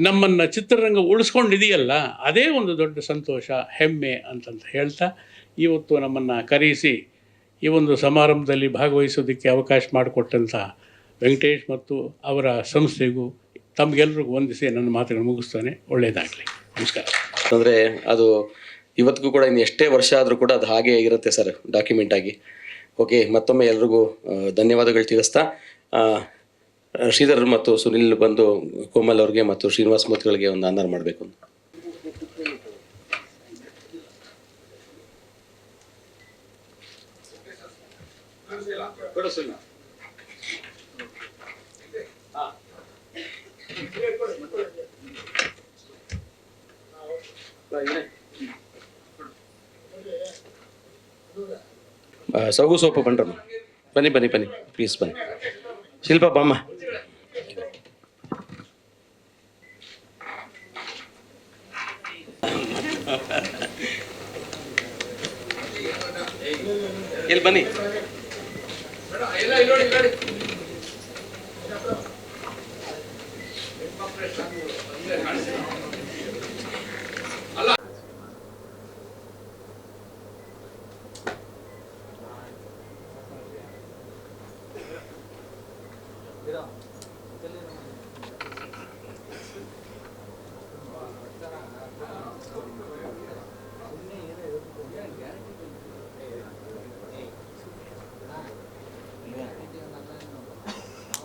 ನಮ್ಮನ್ನು ಚಿತ್ರರಂಗ ಉಳಿಸ್ಕೊಂಡಿದೆಯಲ್ಲ, ಅದೇ ಒಂದು ದೊಡ್ಡ ಸಂತೋಷ, ಹೆಮ್ಮೆ ಅಂತಂತ ಹೇಳ್ತಾ, ಇವತ್ತು ನಮ್ಮನ್ನು ಕರೆಯಿಸಿ ಈ ಒಂದು ಸಮಾರಂಭದಲ್ಲಿ ಭಾಗವಹಿಸೋದಕ್ಕೆ ಅವಕಾಶ ಮಾಡಿಕೊಟ್ಟಂಥ ವೆಂಕಟೇಶ್ ಮತ್ತು ಅವರ ಸಂಸ್ಥೆಗೂ ತಮಗೆಲ್ಲರಿಗೂ ವಂದಿಸಿ ನನ್ನ ಮಾತುಗಳು ಮುಗಿಸ್ತಾನೆ. ಒಳ್ಳೆಯದಾಗಲಿ. ನಮಸ್ಕಾರ. ಅಂದರೆ ಅದು ಇವತ್ತಿಗೂ ಕೂಡ ಇನ್ನು ಎಷ್ಟೇ ವರ್ಷ ಆದರೂ ಕೂಡ ಅದು ಹಾಗೇ ಇರುತ್ತೆ ಸರ್, ಡಾಕ್ಯುಮೆಂಟ್ ಆಗಿ. ಓಕೆ, ಮತ್ತೊಮ್ಮೆ ಎಲ್ರಿಗೂ ಧನ್ಯವಾದಗಳು ತಿಳಿಸ್ತಾ, ಶ್ರೀಧರ್ ಮತ್ತು ಸುನಿಲ್ ಬಂದು ಕೋಮಲ್ ಅವ್ರಿಗೆ ಮತ್ತು ಶ್ರೀನಿವಾಸ ಮೂರ್ತಿಗಳಿಗೆ ಒಂದು ಆನರ್ ಮಾಡಬೇಕು. ಸೌಗು ಸೋಪು ಬನ್ರಮ್ಮ, ಬನ್ನಿ ಬನ್ನಿ ಬನ್ನಿ ಪ್ಲೀಸ್ ಬನ್ನಿ. ಶಿಲ್ಪ ಬಾಮ್ಮ. ಇಲ್ಲಿ ಬನ್ನಿ.